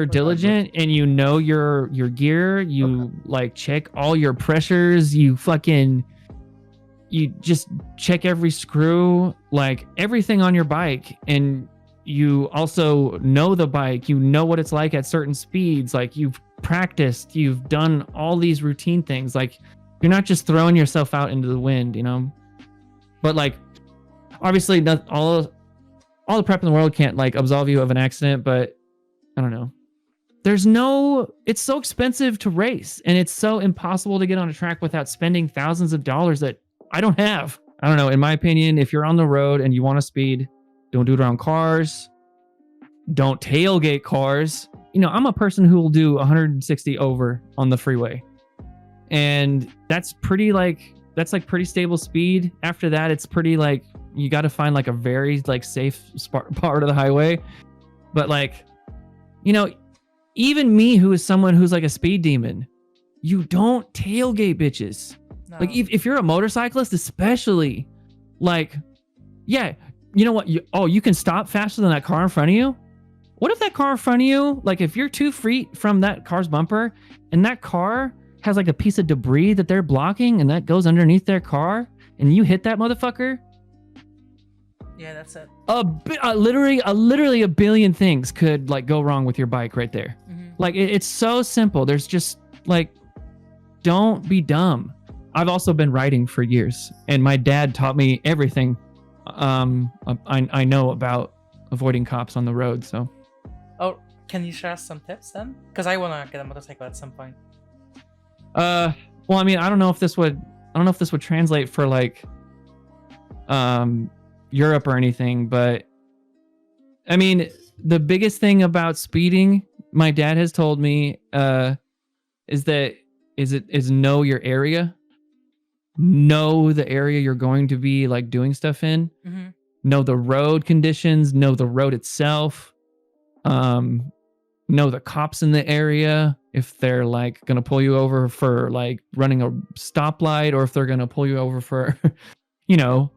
diligent and you know your gear, you like check all your pressures, you just check every screw, like everything on your bike, and you also know the bike, you know what it's like at certain speeds, like you've practiced, you've done all these routine things, like you're not just throwing yourself out into the wind, you know. But like obviously not all the prep in the world can't like absolve you of an accident, but I don't know. It's so expensive to race, and it's so impossible to get on a track without spending thousands of dollars that I don't have. I don't know. In my opinion, if you're on the road and you want to speed, don't do it around cars. Don't tailgate cars. You know, I'm a person who will do 160 over on the freeway. And that's pretty stable speed. After that, it's pretty like, you got to find like a very like safe part of the highway. But like, you know, even me, who is someone who's like a speed demon, you don't tailgate bitches. No. Like if you're a motorcyclist, especially, like, yeah, you know what? You can stop faster than that car in front of you. What if that car in front of you, like if you're 2 feet from that car's bumper and that car has like a piece of debris that they're blocking and that goes underneath their car and you hit that motherfucker? Yeah, that's it. Literally a billion things could like go wrong with your bike right there. Like it's so simple. There's just like, don't be dumb. I've also been riding for years, and my dad taught me everything I know about avoiding cops on the road. So, oh, can you share some tips then? Because I want to get a motorcycle at some point. Well, I mean, I don't know if this would translate for like Europe or anything, but I mean, the biggest thing about speeding, my dad has told me, is know your area. Know the area you're going to be like doing stuff in. Know the road conditions, know the road itself, know the cops in the area, if they're like gonna pull you over for like running a stoplight, or if they're gonna pull you over for you know,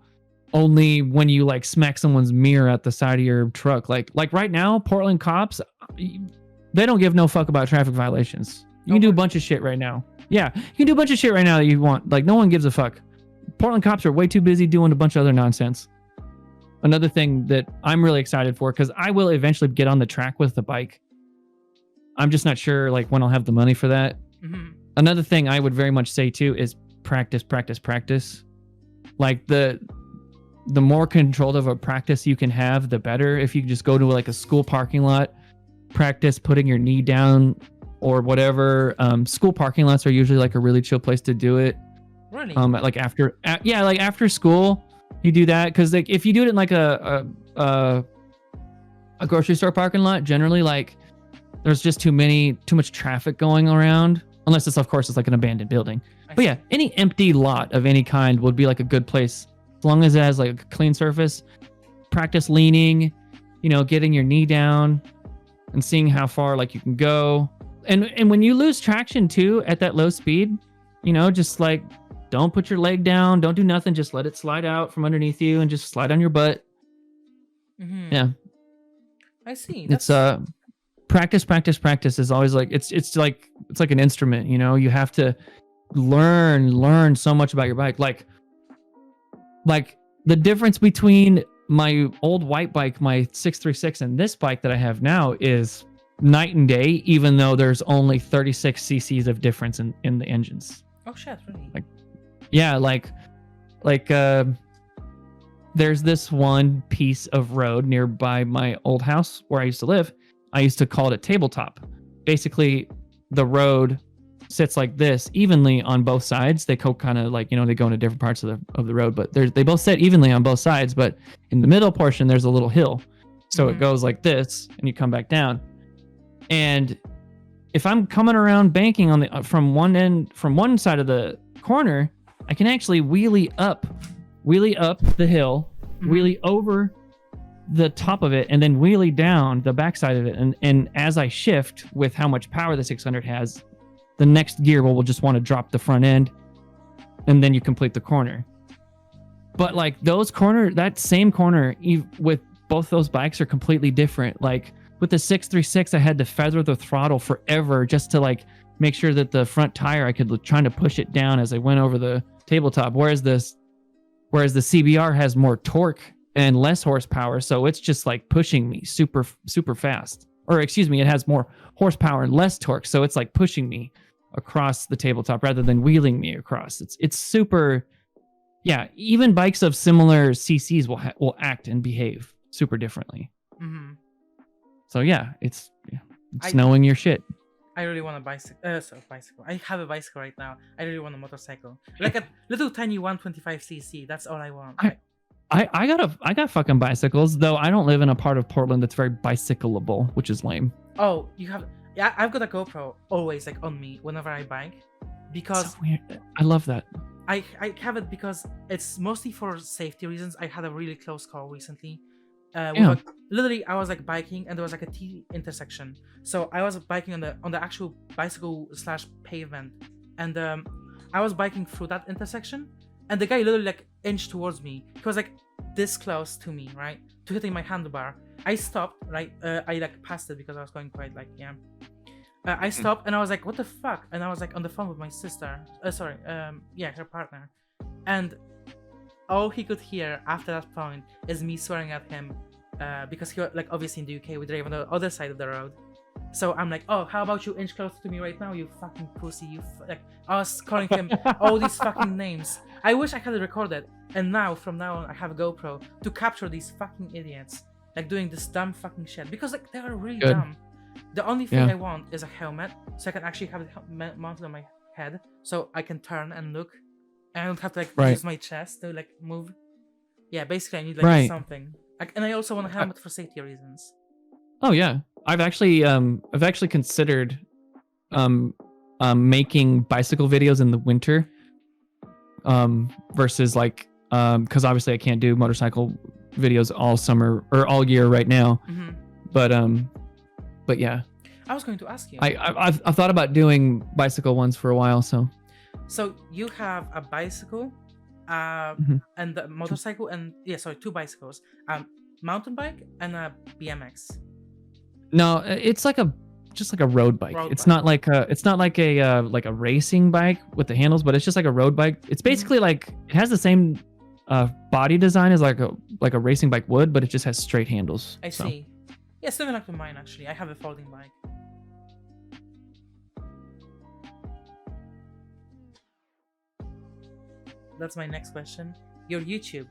only when you like smack someone's mirror at the side of your truck. Like right now, Portland cops, they don't give no fuck about traffic violations. You can do a bunch of shit right now. Yeah, you can do a bunch of shit right now that you want. Like, no one gives a fuck. Portland cops are way too busy doing a bunch of other nonsense. Another thing that I'm really excited for, because I will eventually get on the track with the bike. I'm just not sure like when I'll have the money for that. Another thing I would very much say too is practice. Like the more controlled of a practice you can have, the better. If you just go to like a school parking lot, practice putting your knee down or whatever. School parking lots are usually like a really chill place to do it. Really? Like after school, you do that, because like if you do it in like a grocery store parking lot, generally like there's just too much traffic going around, unless it's, of course, it's like an abandoned building. But yeah, any empty lot of any kind would be like a good place, as long as it has like a clean surface. Practice leaning, you know, getting your knee down and seeing how far like you can go. And when you lose traction too at that low speed, you know, just like don't put your leg down, don't do nothing, just let it slide out from underneath you and just slide on your butt. Yeah, I see. It's practice is always like it's like an instrument, you know. You have to learn so much about your bike. Like the difference between my old white bike, my 636, and this bike that I have now is night and day, even though there's only 36 cc's of difference in the engines. Oh shit, really? Yeah, there's this one piece of road nearby my old house where I used to live. I used to call it a tabletop. Basically, the road sits like this evenly on both sides. They go kind of like, they go into different parts of the road, but they both sit evenly on both sides. But in the middle portion, there's a little hill. So it goes like this and you come back down. And if I'm coming around banking from one side of the corner, I can actually wheelie up the hill, wheelie over the top of it, and then wheelie down the backside of it. And as I shift with how much power the 600 has, the next gear will just want to drop the front end, and then you complete the corner. But like that same corner with both those bikes are completely different. Like with the 636, I had to feather the throttle forever just to like make sure that the front tire, I could trying to push it down as I went over the tabletop. Whereas the CBR has more torque and less horsepower, so it's just like pushing me super, super fast. Or excuse me, it has more horsepower and less torque, so it's like pushing me across the tabletop rather than wheeling me across. It's super, yeah. Even bikes of similar CCs will act and behave super differently. Mm-hmm. So yeah, it's knowing your shit. I really want a bicycle. Bicycle. I have a bicycle right now. I really want a motorcycle, like a little tiny 125cc. That's all I want. I got fucking bicycles, though I don't live in a part of Portland that's very bicycleable, which is lame. Oh, you have? Yeah, I've got a GoPro always like on me whenever I bike, because so weird. I love that. I have it because it's mostly for safety reasons. I had a really close call recently. Literally, I was like biking and there was like a T intersection. So I was biking on the actual bicycle / pavement, and I was biking through that intersection, and the guy literally like inched towards me. He was like this close to me, right, to hitting my handlebar. I stopped, right? I like passed it because I was going quite like I stopped and I was like, what the fuck? And I was like on the phone with my sister. Her partner. And all he could hear after that point is me swearing at him, because he, like, obviously in the UK we drive on the other side of the road. So I'm like, oh, how about you inch closer to me right now, you fucking pussy, like, I was calling him all these fucking names. I wish I had it recorded. And now, from now on, I have a GoPro to capture these fucking idiots, like, doing this dumb fucking shit, because like they are really dumb. The only thing I want is a helmet, so I can actually have it mounted on my head, so I can turn and look. I don't have to like use my chest to like move. Yeah, basically I need like something. And I also want a helmet for safety reasons. Oh yeah, I've actually considered making bicycle videos in the winter, versus like because obviously I can't do motorcycle videos all summer or all year right now. But yeah. I was going to ask you. I've thought about doing bicycle ones for a while, so. So you have a bicycle, and the motorcycle, and two bicycles, mountain bike and a BMX. No, it's like just like a road bike. It's not like a racing bike with the handles, but it's just like a road bike. It's basically like it has the same body design as like a racing bike would, but it just has straight handles. I see. Yeah, similar to mine actually. I have a folding bike. That's my next question. Your YouTube.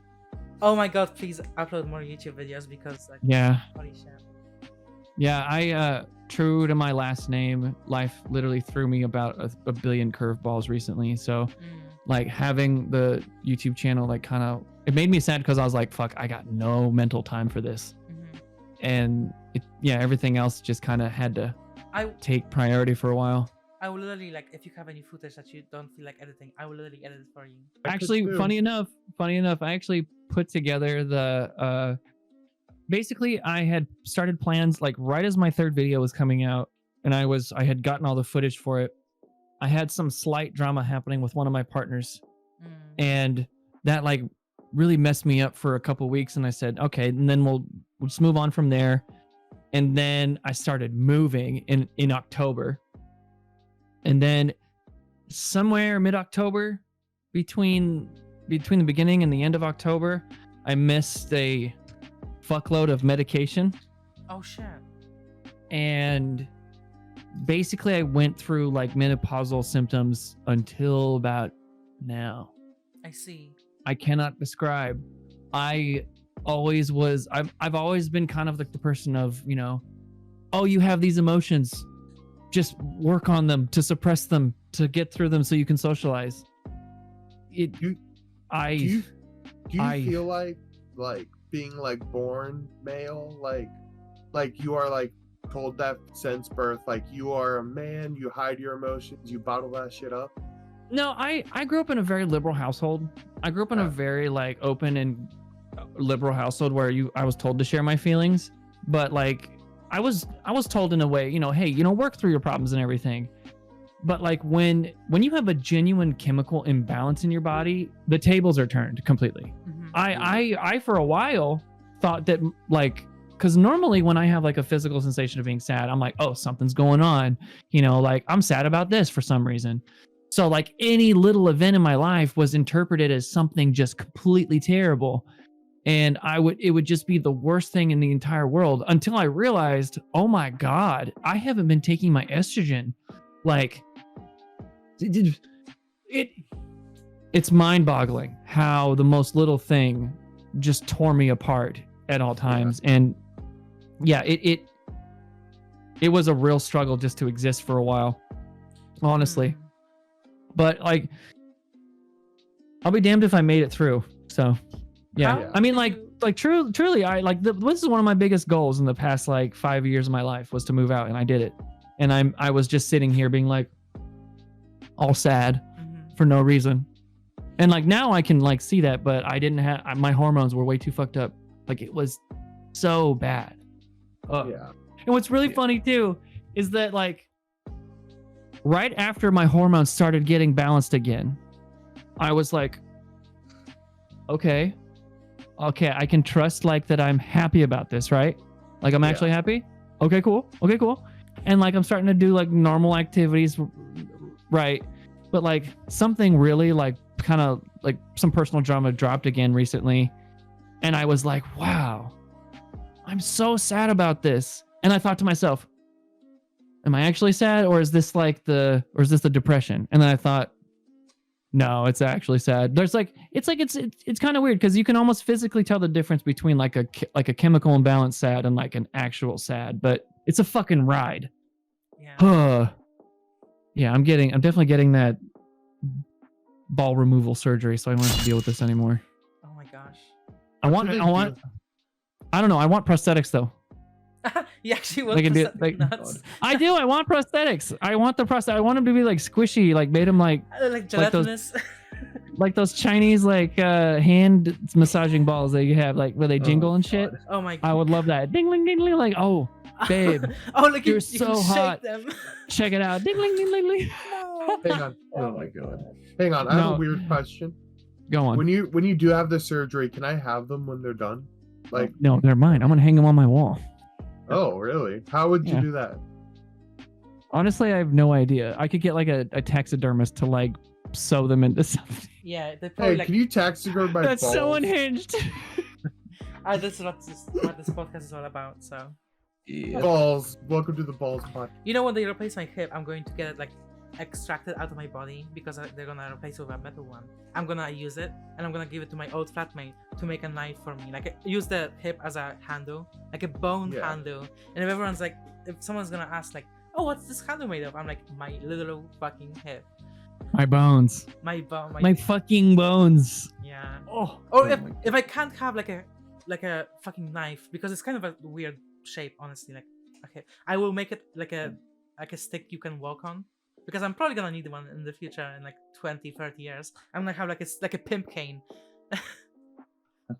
Oh my god, please upload more YouTube videos because like, holy shit. Yeah, I true to my last name, life literally threw me about a billion curveballs recently. So like having the YouTube channel like kind of it made me sad because I was like, fuck, I got no mental time for this. And everything else just kind of had to take priority for a while. I will literally, like, if you have any footage that you don't feel like editing, I will literally edit it for you. Actually, funny enough, I actually put together the, basically I had started plans like right as my third video was coming out, and I had gotten all the footage for it. I had some slight drama happening with one of my partners, and that like really messed me up for a couple weeks, and I said, okay, and then we'll just move on from there. And then I started moving in October. And then somewhere mid-October, between the beginning and the end of October, I missed a fuckload of medication. Oh shit. And basically I went through like menopausal symptoms until about now. I see. I cannot describe. I've always been kind of like the person of, you know, oh, you have these emotions, just work on them to suppress them, to get through them so you can socialize. Do you feel like being like born male, like you are like told that since birth, like you are a man, you hide your emotions, you bottle that shit up? No, I grew up in a very liberal household. I grew up in a very like open and liberal household where I was told to share my feelings, but like I was told in a way, you know, hey, you know, work through your problems and everything. But like when you have a genuine chemical imbalance in your body, the tables are turned completely. Mm-hmm. I for a while thought that like, because normally when I have like a physical sensation of being sad, I'm like, oh, something's going on, you know, like I'm sad about this for some reason. So like any little event in my life was interpreted as something just completely terrible. And it would just be the worst thing in the entire world until I realized, oh my God, I haven't been taking my estrogen. Like it's mind-boggling how the most little thing just tore me apart at all times. Yeah. And yeah, it was a real struggle just to exist for a while, honestly. But like, I'll be damned if I made it through. So yeah, I mean, like truly, this is one of my biggest goals in the past like 5 years of my life was to move out, and I did it. And I was just sitting here being like all sad for no reason. And like now I can like see that, but I didn't have, my hormones were way too fucked up. Like it was so bad. Yeah. And what's really funny too is that like right after my hormones started getting balanced again, I was like, okay, I can trust like that I'm happy about this, right? Like I'm actually happy. Okay, cool. And like I'm starting to do like normal activities, right? But like something really like kind of like some personal drama dropped again recently, and I was like, wow, I'm so sad about this. And I thought to myself, am I actually sad, or is this the depression? And then I thought, no, it's actually sad. There's like it's kind of weird because you can almost physically tell the difference between like a chemical imbalance sad and like an actual sad, but it's a fucking ride. Yeah. Yeah, I'm definitely getting that ball removal surgery, so I won't have to deal with this anymore. Oh my gosh. I don't know. I want prosthetics though. You actually want prosthetics? Nuts. I do. I want prosthetics. I want the prosthetic. I want them to be like squishy, like made them like gelatinous. Like those Chinese like hand massaging balls that you have, like where they jingle and shit. Oh my God. I would love that. Ding, ding, ding, ding. Like, oh, babe. Oh, like you're so hot. Them. Check it out. Ding, ding, ding, ding, ding. No. Hang on. Oh my God. Hang on. I have a weird question. Go on. When you do have the surgery, can I have them when they're done? Like, no, they're mine. I'm gonna hang them on my wall. Oh, really? How would you do that? Honestly, I have no idea. I could get like a taxidermist to like sew them into something. Yeah, they probably can you taxiderm my balls? That's so unhinged. This is what this podcast is all about. So, balls. Welcome to the balls pod. You know, when they replace my hip, I'm going to get it like extracted out of my body because they're gonna replace it with a metal one. I'm gonna use it and I'm gonna give it to my old flatmate to make a knife for me. Like use the hip as a handle, like a bone handle. And if everyone's like, if someone's gonna ask like, oh, what's this handle made of? I'm like, my literal fucking hip. My bones. My fucking bones. Yeah. Oh. Or if I can't have like a fucking knife because it's kind of a weird shape, honestly. Like, okay, I will make it like a stick you can walk on. Because I'm probably gonna need one in the future in like 20, 30 years. I'm gonna have like a pimp cane.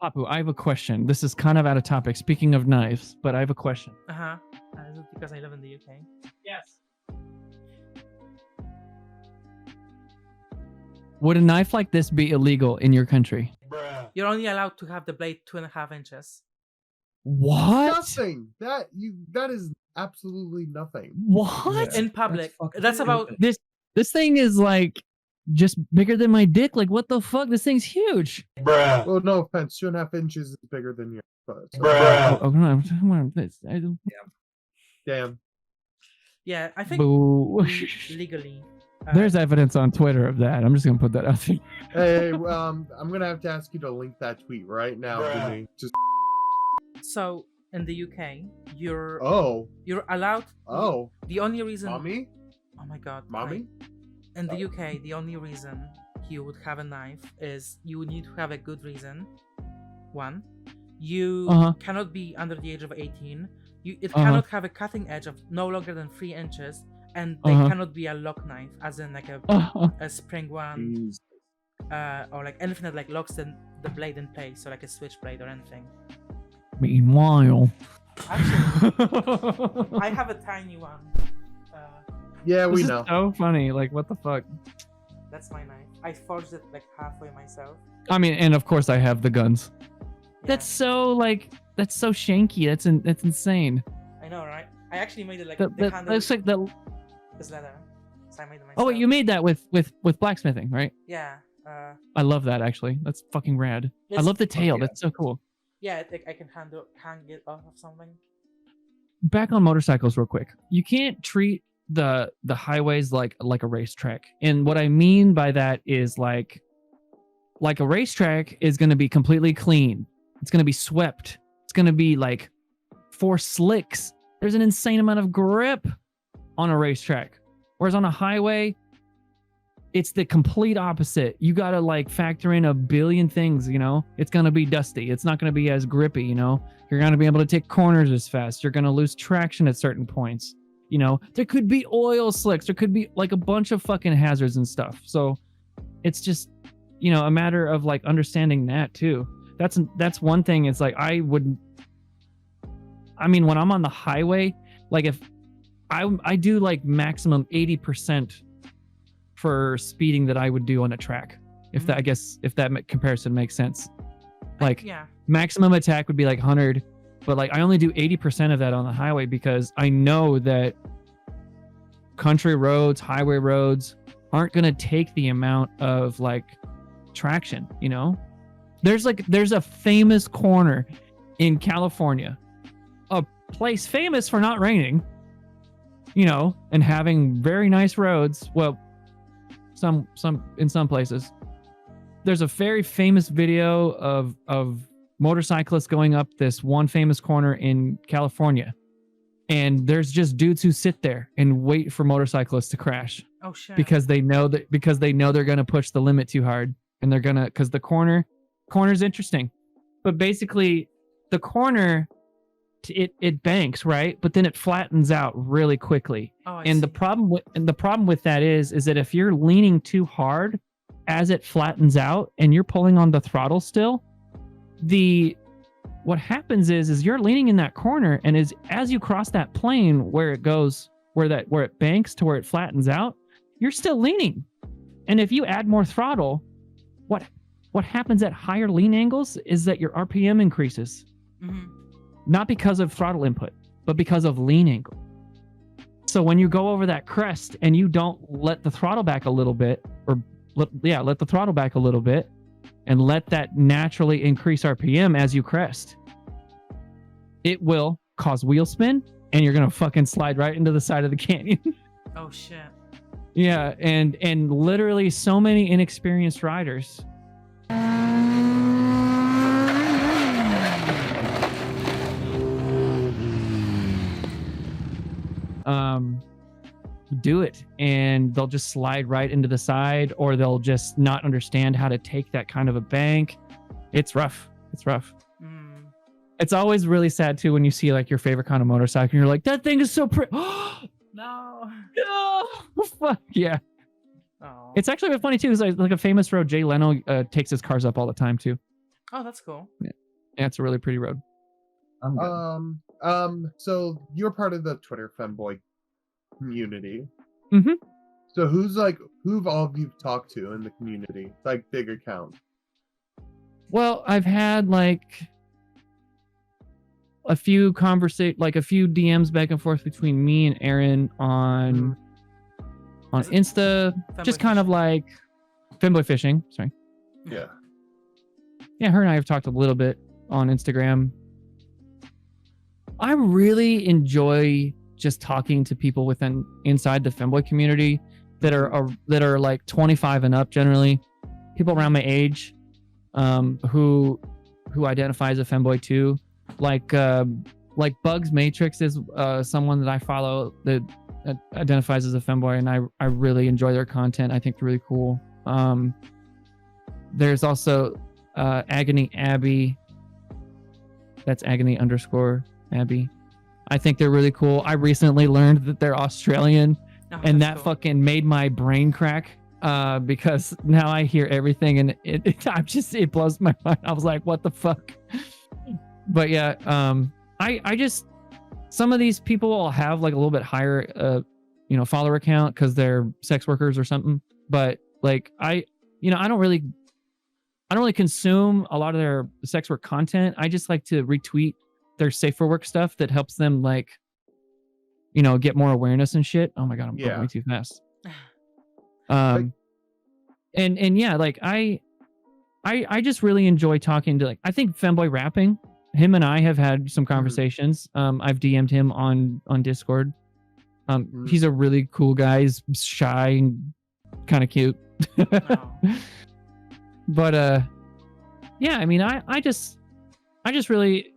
Poppu, I have a question. This is kind of out of topic. Speaking of knives, but I have a question. Is it because I live in the UK? Yes. Would a knife like this be illegal in your country? You're only allowed to have the blade 2.5 inches. What? Nothing. That is absolutely nothing. What? In public. That's about this thing is like just bigger than my dick. Like what the fuck? This thing's huge. Well, no offense, 2.5 inches is bigger than yours. But, Oh, no, I don't- damn. Yeah, I think Boo. legally. There's evidence on Twitter of that. I'm just gonna put that out there. Hey, I'm gonna have to ask you to link that tweet right now to me. Just So in the UK, you're allowed. The only reason. Mommy? Oh my God. Mommy? In the UK, the only reason you would have a knife is you would need to have a good reason. One, you cannot be under the age of 18. It cannot have a cutting edge of no longer than 3 inches, and they cannot be a lock knife, as in like a spring one, or like anything that like locks the blade in place, so like a switchblade or anything. Meanwhile, actually, I have a tiny one. Yeah, we know. So funny. Like, what the fuck? That's my knife. I forged it like halfway myself. I mean, and of course I have the guns. Yeah. That's so shanky. That's insane. I know, right? I actually made it like the handle. looks like the. This leather. So I made it myself. Oh, wait, you made that with blacksmithing, right? Yeah. I love that actually. That's fucking rad. I love the tail. That's so cool. Yeah, I can hang it off of something. Back on motorcycles, real quick. You can't treat the highways like a racetrack, and what I mean by that is like a racetrack is going to be completely clean. It's going to be swept. It's going to be like 4 slicks. There's an insane amount of grip on a racetrack, whereas on a highway, it's the complete opposite. You got to like factor in a billion things, you know? It's going to be dusty. It's not going to be as grippy, you know? You're going to be able to take corners as fast. You're going to lose traction at certain points. You know, there could be oil slicks. There could be like a bunch of fucking hazards and stuff. So it's just, you know, a matter of like understanding that too. That's one thing. It's like, when I'm on the highway, like if I do like maximum 80% for speeding that I would do on a track. If that comparison makes sense. Like maximum attack would be like 100, but like I only do 80% of that on the highway because I know that country roads, highway roads aren't going to take the amount of like traction, you know? There's a famous corner in California, a place famous for not raining, you know, and having very nice roads. Well, some in some places. There's a very famous video of motorcyclists going up this one famous corner in California, and there's just dudes who sit there and wait for motorcyclists to crash. Oh shit! Because they know they're gonna push the limit too hard, and they're gonna, because the corner's interesting, but basically the corner it banks, right, but then it flattens out really quickly. The problem with that is that if you're leaning too hard as it flattens out and you're pulling on the throttle still, what happens is you're leaning in that corner, and as you cross that plane where it goes, where it banks to where it flattens out, you're still leaning. And if you add more throttle, what happens at higher lean angles is that your RPM increases. Mm-hmm. Not because of throttle input, but because of lean angle. So when you go over that crest and you don't let the throttle back a little bit, let the throttle back a little bit, and let that naturally increase RPM as you crest, it will cause wheel spin, and you're gonna fucking slide right into the side of the canyon. Oh shit. Yeah, and literally so many inexperienced riders do it, and they'll just slide right into the side, or they'll just not understand how to take that kind of a bank. It's rough. It's always really sad too when you see like your favorite kind of motorcycle and you're like, that thing is so pretty. No. Fuck yeah. Oh. It's actually been funny too, is like a famous road Jay Leno takes his cars up all the time too. Oh, that's cool. Yeah, it's a really pretty road. So you're part of the Twitter Femboy community. Mm-hmm. So who've all of you talked to in the community? Like big account. Well, I've had like a few DMs back and forth between me and Aaron on Insta, just kind of like Femboy fishing. Sorry. Yeah. Yeah, her and I have talked a little bit on Instagram. I really enjoy just talking to people inside the femboy community that are like 25 and up, generally people around my age, who identify as a femboy too. Like Bugs Matrix is someone that I follow that identifies as a femboy, and I really enjoy their content. I think they're really cool. There's also Agony Abby. That's Agony_Abby. I think they're really cool. I recently learned that they're Australian, and that cool. fucking made my brain crack. Because now I hear everything, and it blows my mind. I was like, what the fuck? But yeah, I just, some of these people will have like a little bit higher, follower count because they're sex workers or something. But like I don't really consume a lot of their sex work content. I just like to retweet their safe for work stuff that helps them like, get more awareness and shit. Oh my God, I'm going way too fast. And yeah, like I just really enjoy talking to, like, I think Femboy Rapping, him and I have had some conversations. I've DM'd him on Discord. He's a really cool guy. He's shy and kind of cute. But yeah, I mean, I just really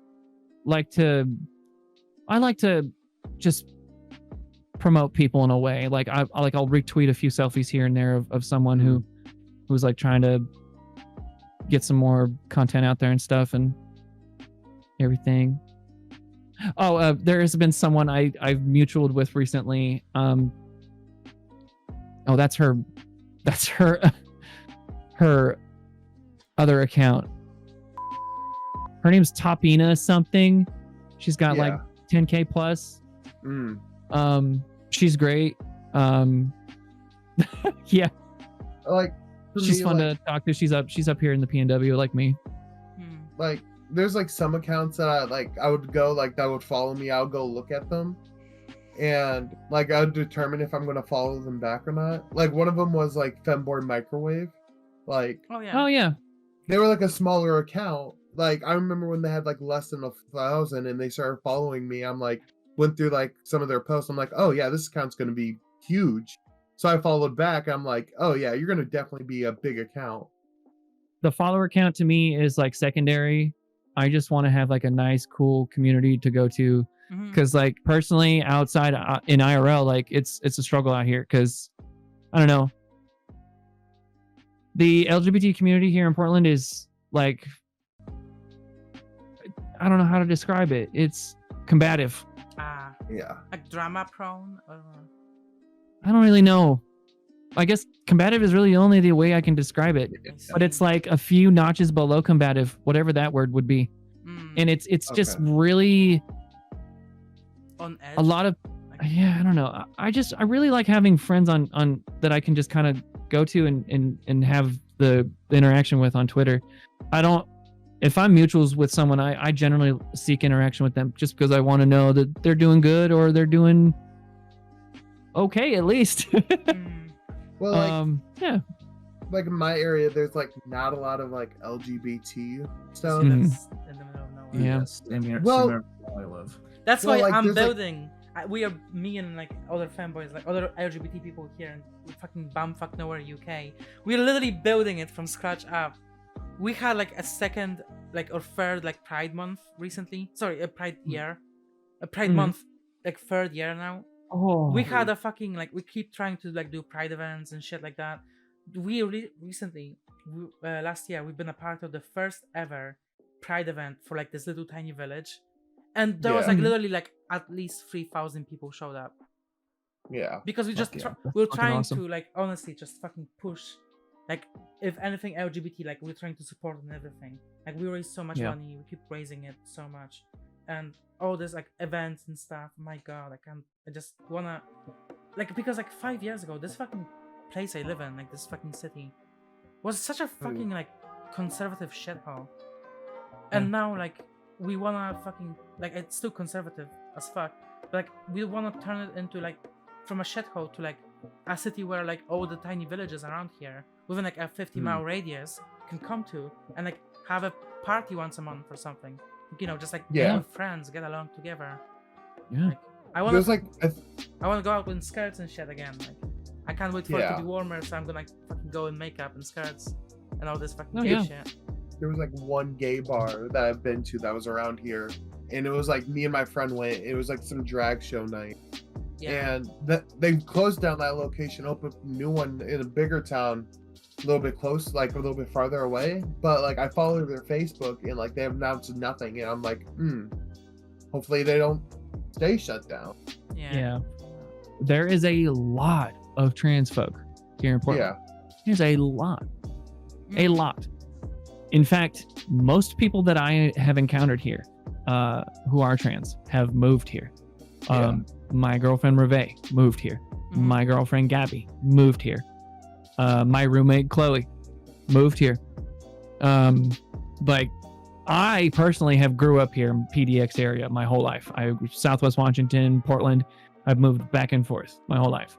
like to just promote people in a way. Like I'll retweet a few selfies here and there of someone who was like trying to get some more content out there and stuff and everything. Oh, there has been someone I've mutualed with recently. Oh, that's her her other account. Her name's Topina something. She's got like 10K plus. She's great. Yeah. Like, she's fun to talk to. She's up here in the PNW like me. Like, there's like some accounts that I would go, like, that would follow me. I would go look at them, and like I would determine if I'm gonna follow them back or not. Like one of them was like Femboy Microwave. Like, oh yeah, they were like a smaller account. Like I remember when they had like less than 1,000 and they started following me. I'm like, went through like some of their posts. I'm like, oh yeah, this account's gonna be huge. So I followed back. I'm like, oh yeah, you're gonna definitely be a big account. The follower count to me is like secondary. I just want to have like a nice, cool community to go to, because like personally, outside in IRL, like it's a struggle out here. Because I don't know, the LGBT community here in Portland is like, I don't know how to describe it. It's combative. Yeah. Like drama prone. I don't really know. I guess combative is really only the way I can describe it. But it's like a few notches below combative, whatever that word would be. And it's just really on edge. A lot of, yeah, I don't know. I really like having friends on that I can just kind of go to and have the interaction with on Twitter. If I'm mutuals with someone, I generally seek interaction with them just because I want to know that they're doing good or they're doing okay at least. Well, like, yeah. Like in my area, there's like not a lot of like LGBT stuff. In the middle of nowhere. Yeah. Well, I live. That's why like, I'm building. Me and like other fanboys, like other LGBT people here in fucking bumfuck nowhere, UK. We're literally building it from scratch up. We had like a second, like, or third, like Pride month recently. Sorry, a Pride year, a Pride month, like third year now. Oh. We had a fucking, like, we keep trying to like do Pride events and shit like that. We recently, last year, we've been a part of the first ever Pride event for like this little tiny village, and there was like literally like at least 3,000 people showed up. Yeah. Because we just we're trying to like honestly just fucking push, like, if anything LGBT, like we're trying to support and everything. Like we raise so much money, we keep raising it so much, and all this like events and stuff. My God, I just wanna, like, because like 5 years ago, this fucking place I live in, like this fucking city, was such a fucking like conservative shithole. And now like we wanna fucking, like, it's still conservative as fuck, but like we wanna turn it into like from a shithole to like a city where like all the tiny villages around here within like a 50-mile radius can come to and like have a party once a month or something. just like Yeah. with friends, get along together. Yeah. Like, I want There's to like I want to go out in skirts and shit again. Like, I can't wait for it to Yeah. be warmer, so I'm gonna fucking go in makeup and skirts and all this fucking Oh, gay yeah. shit. there was like one gay bar that I've been to that was around here, and it was like me and my friend went. It was like some drag show night, Yeah. and they closed down that location, opened a new one in a bigger town, a little bit close, like a little bit farther away. But like I follow their Facebook, and like they have announced nothing, and I'm like, hopefully they don't stay shut down. Yeah. There is a lot of trans folk here in Portland. Yeah, There's a lot. A Mm. lot. In fact, most people that I have encountered here who are trans have moved here. My girlfriend Reve moved here. Mhm. My girlfriend Gabby moved here. My roommate Chloe moved here. Like I personally have grew up here in PDX area my whole life. Southwest Washington, Portland. I've moved back and forth my whole life.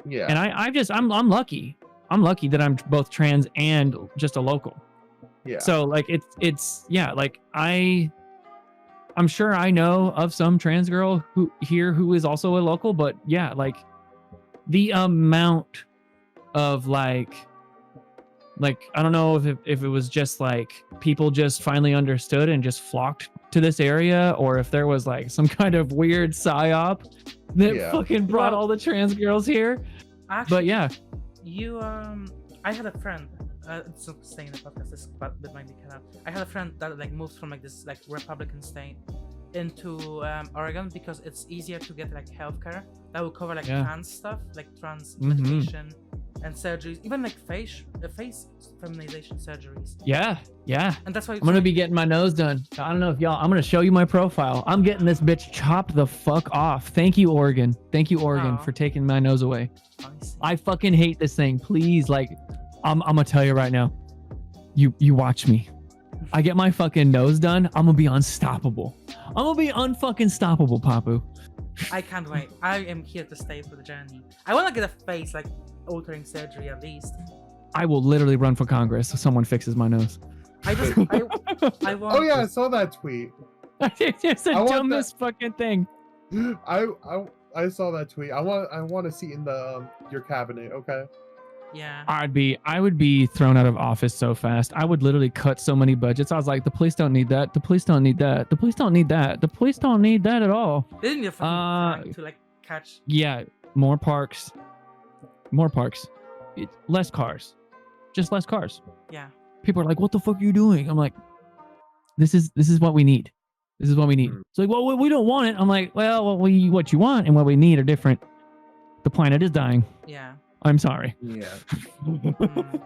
yeah, And I'm lucky. I'm lucky that I'm both trans and just a local. yeah. So like it's like I'm sure I know of some trans girl who is also a local, but yeah, like the amount of like I don't know if it was just like people just finally understood and just flocked to this area, or if there was like some kind of weird psyop that Yeah. fucking brought Well- all the trans girls here. Actually, But yeah, I had a friend. It's not staying in the podcast. This bit might be cut out. I had a friend that like moved from like this like Republican state into Oregon because it's easier to get like healthcare that will cover like Yeah. trans stuff, like trans Mhm. medication and surgeries, even like face feminization surgeries. yeah. And that's why I'm gonna be getting my nose done. I don't know if y'all. I'm gonna show you my profile. I'm getting this bitch chopped the fuck off. Thank you, Oregon. Thank you, Oregon, Aw. for taking my nose away. honestly. I fucking hate this thing. Please, like, I'm gonna tell you right now. You watch me. I get my fucking nose done. I'm gonna be unstoppable. I'm gonna be unfucking stoppable, Poppu. I can't wait. I am here to stay for the journey. I want to get a face like altering surgery at least. I will literally run for Congress if someone fixes my nose. I want. Oh yeah, I saw that tweet. It's the I want dumbest fucking thing. I saw that tweet. I want a seat in the your cabinet. Okay. Yeah. I would be thrown out of office so fast. I would literally cut so many budgets. I was like, the police don't need that. The police don't need that. The police don't need that. The police don't need that at all. They didn't need a fucking tank to like catch. Yeah, more parks. Less cars. Just less cars. Yeah. People are like, what the fuck are you doing? I'm like, this is what we need. This is what we need. Mm. It's like, well, we don't want it. I'm like, well, what you want and what we need are different. The planet is dying. Yeah. I'm sorry. Yeah, Mm,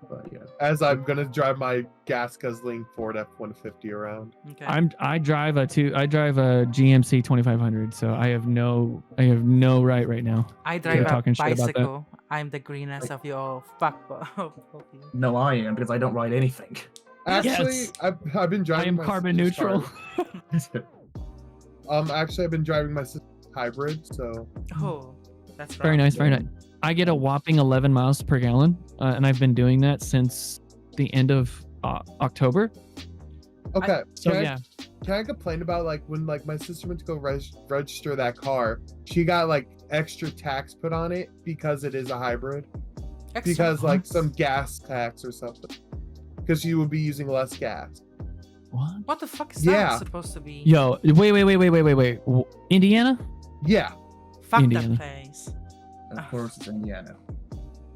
but yeah. As I'm gonna drive my gas guzzling Ford F-150 around. okay. I drive a GMC 2500, so I have no right now. I drive a talking shit about that. bicycle. I'm the greenest of you all. Fuck both of you. No, I am because I don't ride anything. Actually, Yes. I've been driving. I am my carbon sister's neutral. car. Actually, I've been driving my sister's hybrid. So Oh, that's right. Very nice, very nice. I get a whopping 11 miles per gallon, and I've been doing that since the end of October. okay. So can, yeah, can I complain about like when like my sister went to go register that car? She got like extra tax put on it because it is a hybrid. Extra Because like points. some gas tax or something. Because you would be using less gas. what? What the fuck is Yeah. that supposed to be? Yo, wait. Indiana? Yeah. Fuck Indiana. that place. Of course, it's Indiana.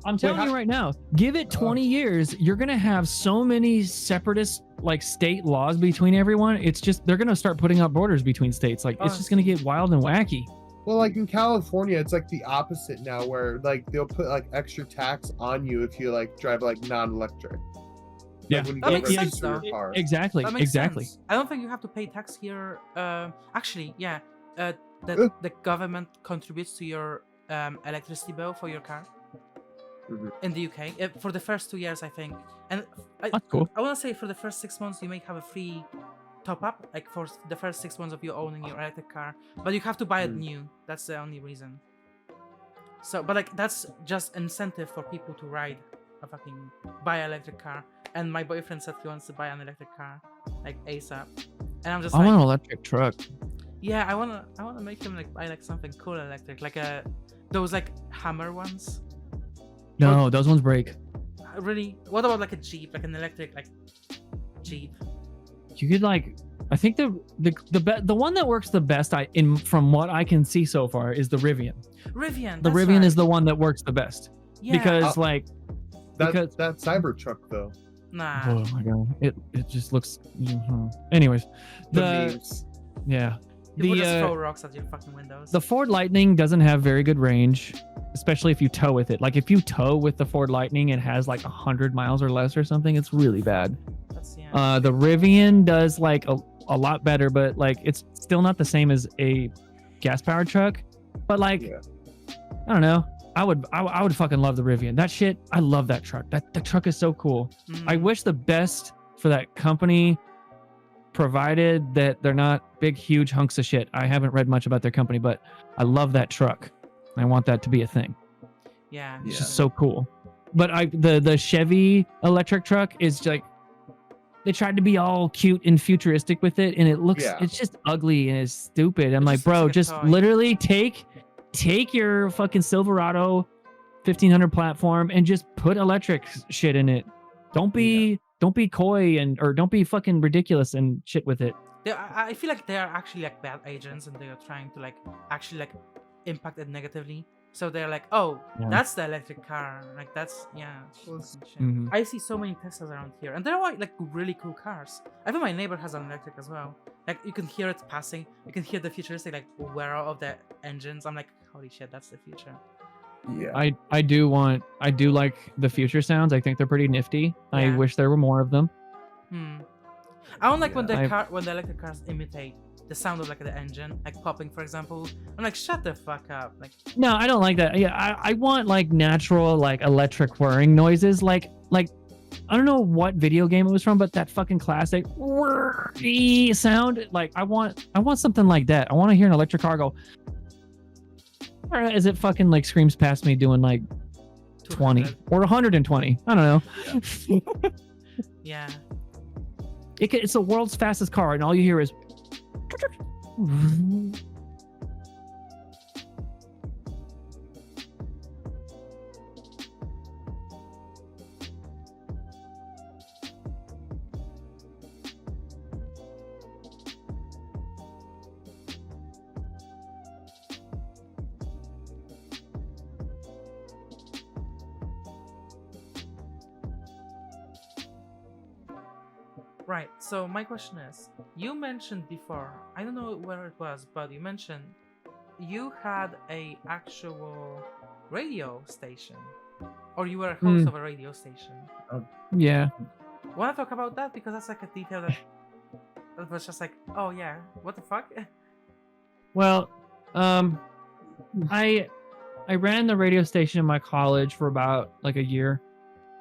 I'm telling how- you right now, give it 20 years, you're gonna have so many separatist like state laws between everyone. It's just they're gonna start putting up borders between states. Like it's just gonna get wild and wacky. Well, like in California, it's like the opposite now, where like they'll put like extra tax on you if you like drive like non-electric. Like, Yeah. when you That go makes sense, register your though. car. Exactly. That makes Exactly. sense. I don't think you have to pay tax here. Actually, yeah. The government contributes to your electricity bill for your car Mhm. in the UK for the first 2 years, I think. And That's cool. I want to say for the first 6 months you may have a free top up, like for the first 6 months of you owning your electric car, but you have to buy it Mm. new. That's the only reason. So, but like that's just incentive for people to buy an electric car. And my boyfriend said he wants to buy an electric car, like ASAP. And I'm just I like, want an electric truck. yeah, I wanna make him like buy like something cool electric, like those like hammer ones. No, those ones break. Really? What about like a Jeep, like an electric like Jeep? You could like, I think the one that works the best from what I can see so far is the Rivian. Rivian. The that's Rivian right. is the one that works the best Yeah. because like That because Cybertruck though. Nah. oh my god, it just looks. Anyways, The the memes. yeah People just the throw rocks at your fucking windows. the Ford Lightning doesn't have very good range, especially if you tow with it. Like if you tow with the Ford Lightning, it has like 100 miles or less or something. It's really bad. That's, yeah. The Rivian does like a lot better, but like it's still not the same as a gas powered truck. But like, Yeah. I don't know. I would fucking love the Rivian. That shit, I love that truck. The truck is so cool. I Mm. wish the best for that company, provided that they're not big, huge hunks of shit. I haven't read much about their company, but I love that truck. I want that to be a thing. Yeah. It's Yeah. just so cool. But the Chevy electric truck is like, they tried to be all cute and futuristic with it, and it looks, Yeah. it's just ugly and it's stupid. I'm It like, just looks bro, like a just toy. literally take your fucking Silverado 1500 platform and just put electric shit in it. Don't be coy or don't be fucking ridiculous and shit with it. I feel like they are actually like bad agents, and they are trying to like actually like impact it negatively. So they're like, oh, Yeah. that's the electric car. Like that's Well, fucking shit. Mhm. I see so many Teslas around here, and they're all like really cool cars. I think my neighbor has an electric as well. Like you can hear it passing. You can hear the futuristic like whir of the engines. I'm like, holy shit, that's the future. Yeah. I do like the future sounds. I think they're pretty nifty. I Yeah. wish there were more of them. I don't like when Yeah. when the electric cars imitate the sound of like the engine, like popping, for example. I'm like, shut the fuck up. Like, No, I don't like that. Yeah, I want like natural like electric whirring noises. Like I don't know what video game it was from, but that fucking classic whirry sound. Like I want something like that. I want to hear an electric car go as it fucking like screams past me doing like 20 200. or 120. I don't know. Yeah. It's the world's fastest car, and all you hear is. Right. So my question is, you mentioned before, I don't know where it was, but you mentioned you had a actual radio station, or you were a host of a radio station. Yeah. Want to talk about that, because that's like a detail that was just like, oh yeah, what the fuck? Well, I ran the radio station in my college for about like a year.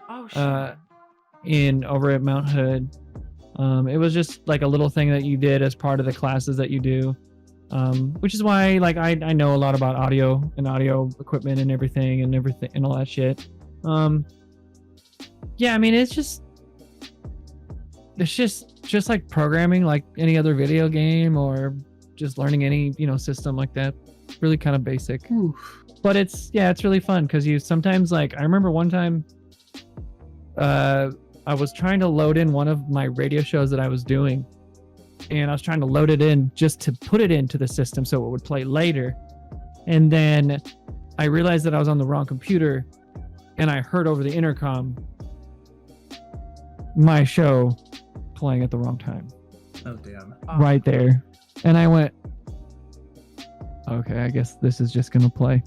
Oh shit. In over at Mount Hood. It was just like a little thing that you did as part of the classes that you do, which is why like I know a lot about audio and audio equipment and everything and all that shit. Yeah, I mean it's just like programming like any other video game or just learning any system like that. Really kind of basic. But it's really fun because you sometimes like I remember one time I was trying to load in one of my radio shows that I was doing, and I was trying to load it in just to put it into the system so it would play later. And then I realized that I was on the wrong computer, and I heard over the intercom my show playing at the wrong time. Oh damn. Oh, Right there. And I went, okay, I guess this is just going to play.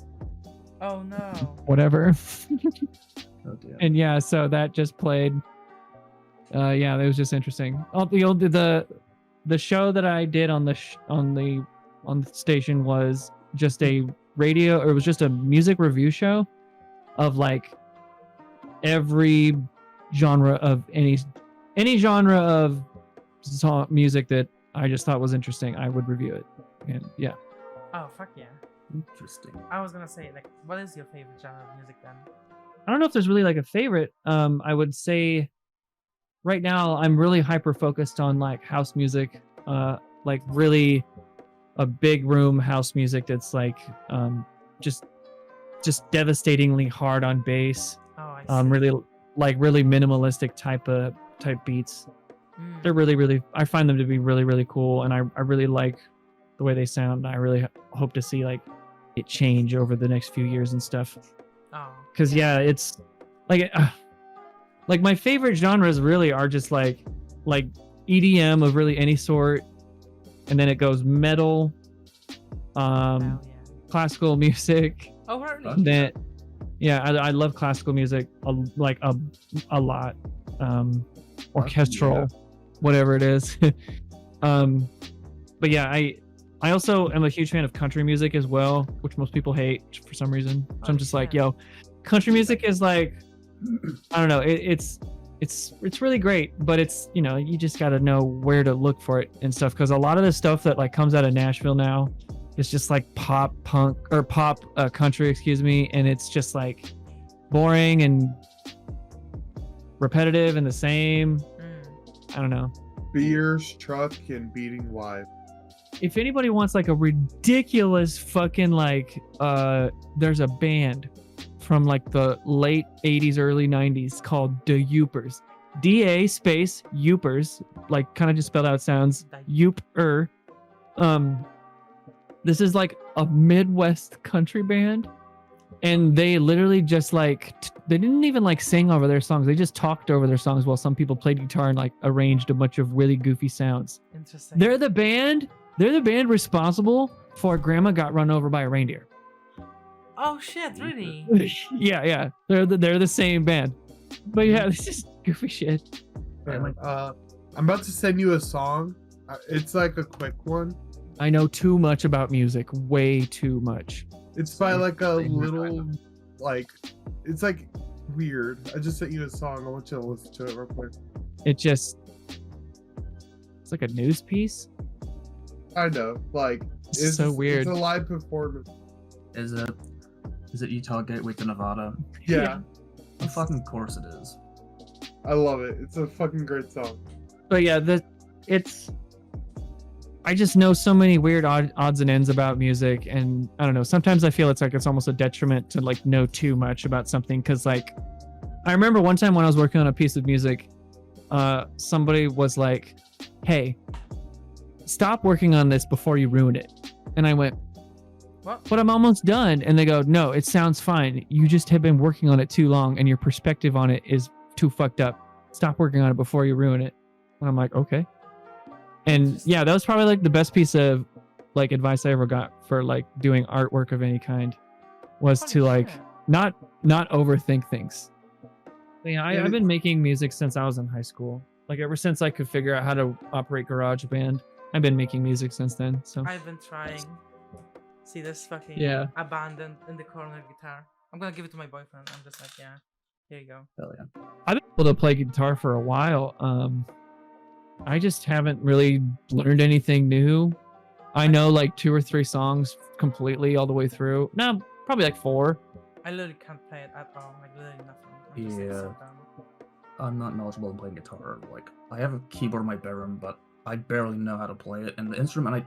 Oh no. Whatever. Oh damn. And yeah, so that just played. Yeah, it was just interesting. Oh, the show that I did on the station was just a radio, or it was just a music review show of like every genre of any genre of song music that I just thought was interesting. I would review it, and yeah. Oh fuck yeah. Interesting. I was gonna say, like, what is your favorite genre of music then? I don't know if there's really like a favorite. I would say right now I'm really hyper focused on like house music like really a big room house music that's like just devastatingly hard on bass. Oh, I see. Really minimalistic type beats. They're really, I find them to be really cool, and I really like the way they sound. I really hope to see like it change over the next few years and stuff. Oh. Because yeah, it's like my favorite genres really are just like EDM of really any sort, and then it goes metal, classical music. Oh, really? Then yeah, I love classical music a lot. Orchestral, whatever it is. But yeah, I also am a huge fan of country music as well, which most people hate for some reason. So I'm just like, yo, country music is like, I don't know, it's really great, but it's, you know, you just got to know where to look for it and stuff, because a lot of the stuff that like comes out of Nashville now is just like pop country, excuse me, and it's just like boring and repetitive and the same. I don't know. Beers, truck, and beating wife. If anybody wants like a ridiculous fucking like there's a band from like the late 80s early 90s called the Youpers. DA space Youpers, like kind of just spelled out sounds Youper. This is like a Midwest country band, and they literally just like they didn't even like sing over their songs. They just talked over their songs while some people played guitar and like arranged a bunch of really goofy sounds. Interesting. They're the band responsible for Grandma Got Run Over by a Reindeer. Oh shit, really? Yeah. They're the same band. But yeah, it's just goofy shit. I'm about to send you a song. It's like a quick one. I know too much about music, way too much. It's by like a little, like, it's like weird. I just sent you a song. I want you to listen to it real quick. It's like a news piece. I know, like, it's so weird. It's a live performance. Is it Utah Gateway to Nevada? Yeah. Of fucking course it is. I love it. It's a fucking great song. But yeah, I just know so many weird odds and ends about music, and I don't know, sometimes I feel it's almost a detriment to like know too much about something, because like I remember one time when I was working on a piece of music, somebody was like, hey, stop working on this before you ruin it. And I went, what? But I'm almost done. And they go, no, it sounds fine, you just have been working on it too long and your perspective on it is too fucked up. Stop working on it before you ruin it. And I'm like, okay. And yeah, that was probably like the best piece of like advice I ever got for like doing artwork of any kind, was to like not overthink things. But yeah, I've been making music since I was in high school. Like ever since I could figure out how to operate GarageBand, I've been making music since then. So I've been trying. See this fucking abandoned in the corner guitar. I'm gonna give it to my boyfriend. I'm just like, yeah, here you go. Hell yeah. I've been able to play guitar for a while. I just haven't really learned anything new. I know like 2 or 3 songs completely all the way through. No, probably like 4. I literally can't play it at all. Like literally nothing. I'm just, like, Yeah. so dumb. I'm not knowledgeable in playing guitar. Like, I have a keyboard in my bedroom, but I barely know how to play it. And the instrument I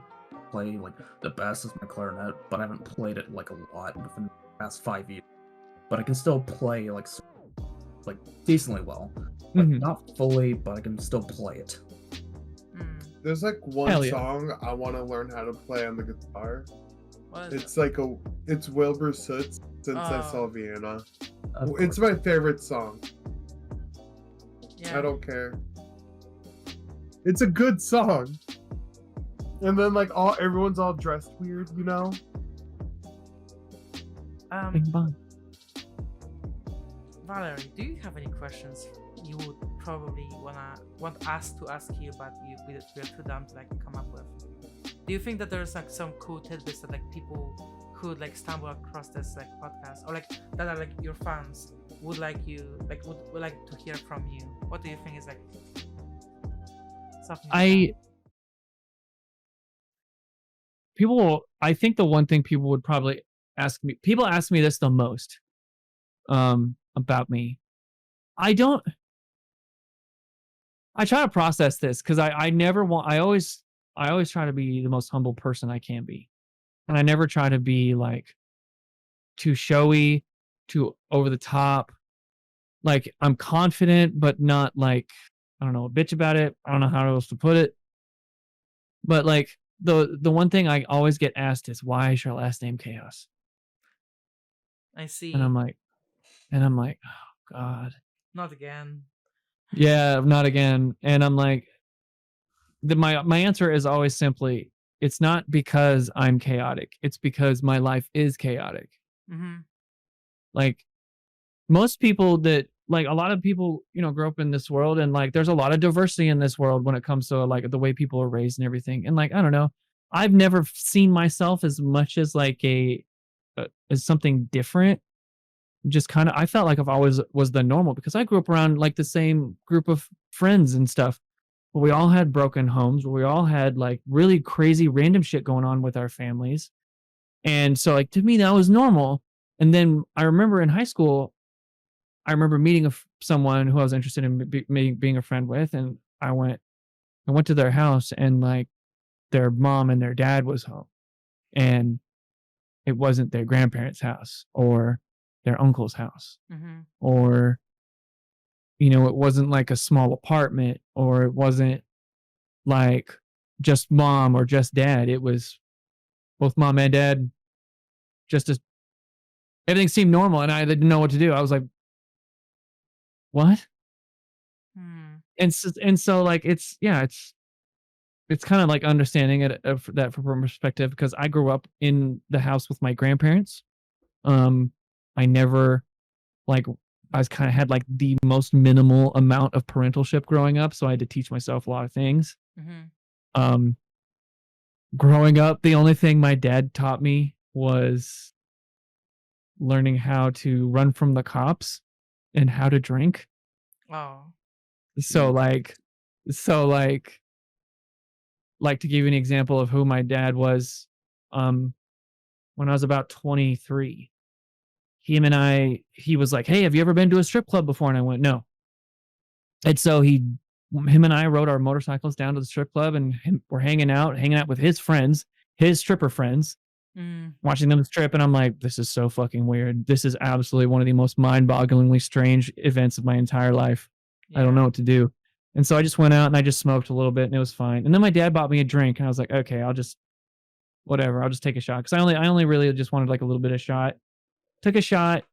play like the best is my clarinet, but I haven't played it like a lot within the past 5 years. But I can still play like decently well. Like, not fully, but I can still play it. There's like one song I want to learn how to play on the guitar. What is It's like it's Wilbur Soot's Since I Saw Vienna. Of It's course. my favorite song. Yeah. I don't care. It's a good song. And then like everyone's all dressed weird, you know? Bing bong. Valerie, do you have any questions you would probably want us to ask you, but we're too dumb to like come up with? Do you think that there's like some cool tidbits that like people could like stumble across this like podcast, or like that are like your fans would like would like to hear from you? What do you think is like something? I think the one thing people would probably ask me, people ask me this the most about me. I try to process this because I always I always try to be the most humble person I can be. And I never try to be like too showy, too over the top. Like I'm confident, but not like, I don't know, a bitch about it. I don't know how else to put it. But like the one thing I always get asked is, why is your last name Chaos? I see. And I'm like, oh God. Not again. Yeah, not again. And I'm like, my answer is always simply, it's not because I'm chaotic. It's because my life is chaotic. Mm-hmm. Like most people that like a lot of people, you know, grow up in this world, and like there's a lot of diversity in this world when it comes to like the way people are raised and everything. And like, I don't know, I've never seen myself as much as like as something different. Just kind of, I felt like I've always was the normal because I grew up around like the same group of friends and stuff. But we all had broken homes, where we all had like really crazy random shit going on with our families. And so like to me that was normal. And then I remember in high school, I remember meeting someone who I was interested in being a friend with, and I went to their house, and like their mom and their dad was home, and it wasn't their grandparents' house or their uncle's house, Mm-hmm. or you know, it wasn't like a small apartment, or it wasn't like just mom or just dad. It was both mom and dad. Just as everything seemed normal, and I didn't know what to do. I was like, what? And so like it's kind of like understanding it that from perspective, because I grew up in the house with my grandparents. I never like I was kind of had like the most minimal amount of parentalship growing up, so I had to teach myself a lot of things. Mm-hmm. Growing up, the only thing my dad taught me was learning how to run from the cops and how to drink. Oh. So like to give you an example of who my dad was, when I was about 23, he was like, "Hey, have you ever been to a strip club before?" And I went, "No." And so him and I rode our motorcycles down to the strip club, and we're hanging out with his friends, his stripper friends, watching them strip. And I'm like, this is so fucking weird. This is absolutely one of the most mind-bogglingly strange events of my entire life. Yeah. I don't know what to do. And so I just went out and I just smoked a little bit, and it was fine. And then my dad bought me a drink, and I was like, okay, I'll just take a shot. Cause I only really just wanted like a little bit of shot. Took a shot,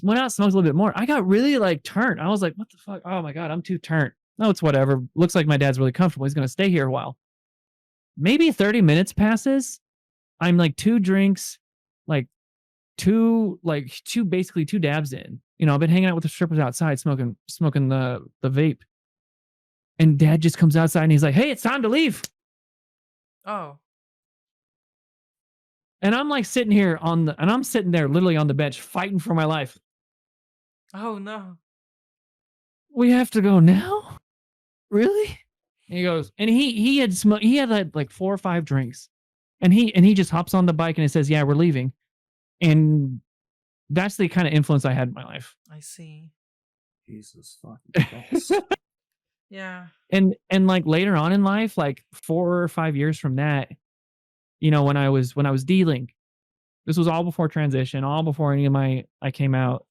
went out, smoked a little bit more. I got really like turned. I was like, what the fuck? Oh my God, I'm too turned. No, it's whatever. Looks like my dad's really comfortable. He's going to stay here a while. Maybe 30 minutes passes. I'm like two drinks, basically two dabs in. You know, I've been hanging out with the strippers outside smoking the vape. And dad just comes outside and he's like, "Hey, it's time to leave." Oh. And I'm like sitting there literally on the bench fighting for my life. Oh no. We have to go now? Really? And he goes, and he had like 4 or 5 drinks. And he just hops on the bike and it says, "Yeah, we're leaving." And that's the kind of influence I had in my life. I see. Jesus fucking Christ. Yeah. And like later on in life, like 4 or 5 years from that, you know, when I was dealing, this was all before transition, all before I came out,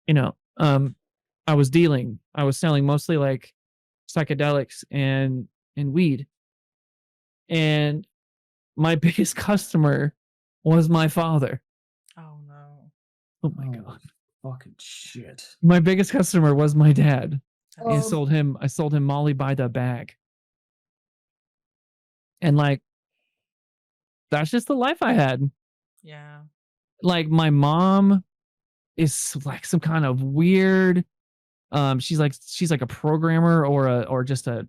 you know, I was dealing. I was selling mostly like psychedelics and weed. And my biggest customer was my father. Oh no. Oh my God. Fucking shit. My biggest customer was my dad. I Oh. sold him Molly by the bag. And like, that's just the life I had. Yeah. Like my mom is like some kind of weird, she's like a programmer or just a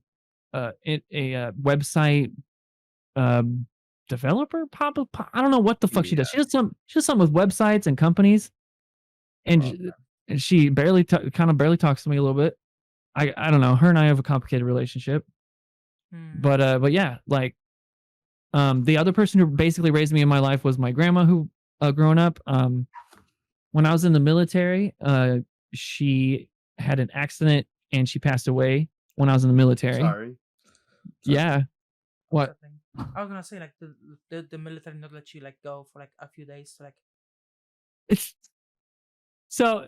website developer, I don't know what the fuck she does. She does something with websites and companies, and she barely talks to me a little bit. I don't know. Her and I have a complicated relationship, but yeah, like the other person who basically raised me in my life was my grandma, who growing up, when I was in the military, she had an accident and she passed away when I was in the military. Sorry. Yeah. What? I was gonna say like the military not let you like go for like a few days to like. It's so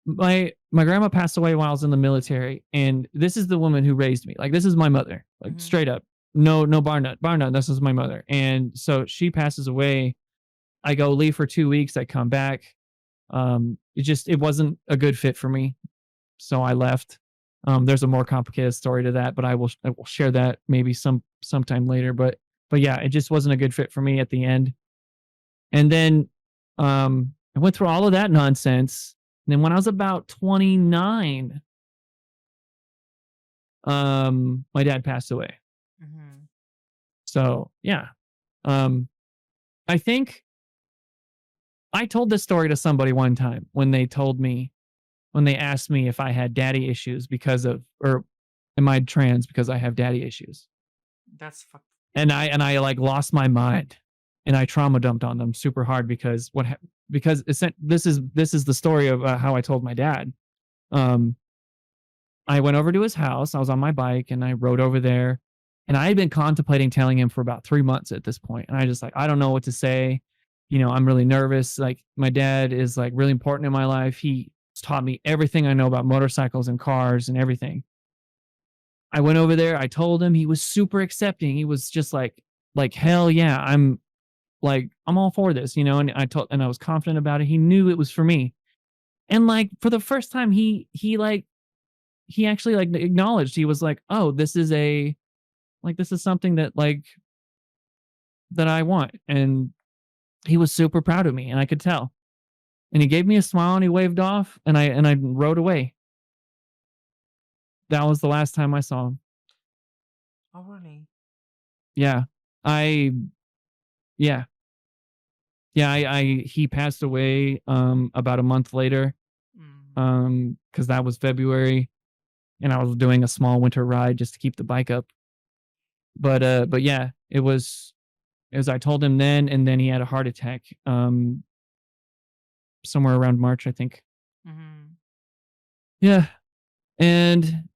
my grandma passed away while I was in the military, and this is the woman who raised me. Like, this is my mother, like Mhm. straight up. No bar nut. This is my mother. And so she passes away. I go leave for 2 weeks. I come back. It wasn't a good fit for me, so I left. There's a more complicated story to that, but I will share that maybe sometime later. But yeah, it just wasn't a good fit for me at the end. And then I went through all of that nonsense. And then when I was about 29, my dad passed away. Mhm. So yeah, I think I told this story to somebody one time when they asked me if I had daddy issues or am I trans because I have daddy issues. That's fucked. And I like lost my mind, and I trauma dumped on them super hard because this is the story of how I told my dad. I went over to his house. I was on my bike and I rode over there, and I had been contemplating telling him for about 3 months at this point. And I just like, I don't know what to say. I'm really nervous. Like, my dad is like really important in my life. He taught me everything I know about motorcycles and cars and everything. I went over there. I told him. He was super accepting. He was just like, hell yeah, I'm all for this, and I was confident about it. He knew it was for me. And like, for the first time, he actually like acknowledged. He was like, oh, this is something that I want. And he was super proud of me, and I could tell. And he gave me a smile and he waved off, and I rode away. That was the last time I saw him. Oh really? Yeah. Yeah. He passed away about a month later. Because that was February, and I was doing a small winter ride just to keep the bike up. But yeah, it was as I told him then, and then he had a heart attack somewhere around March, I think. Mhm. Yeah. And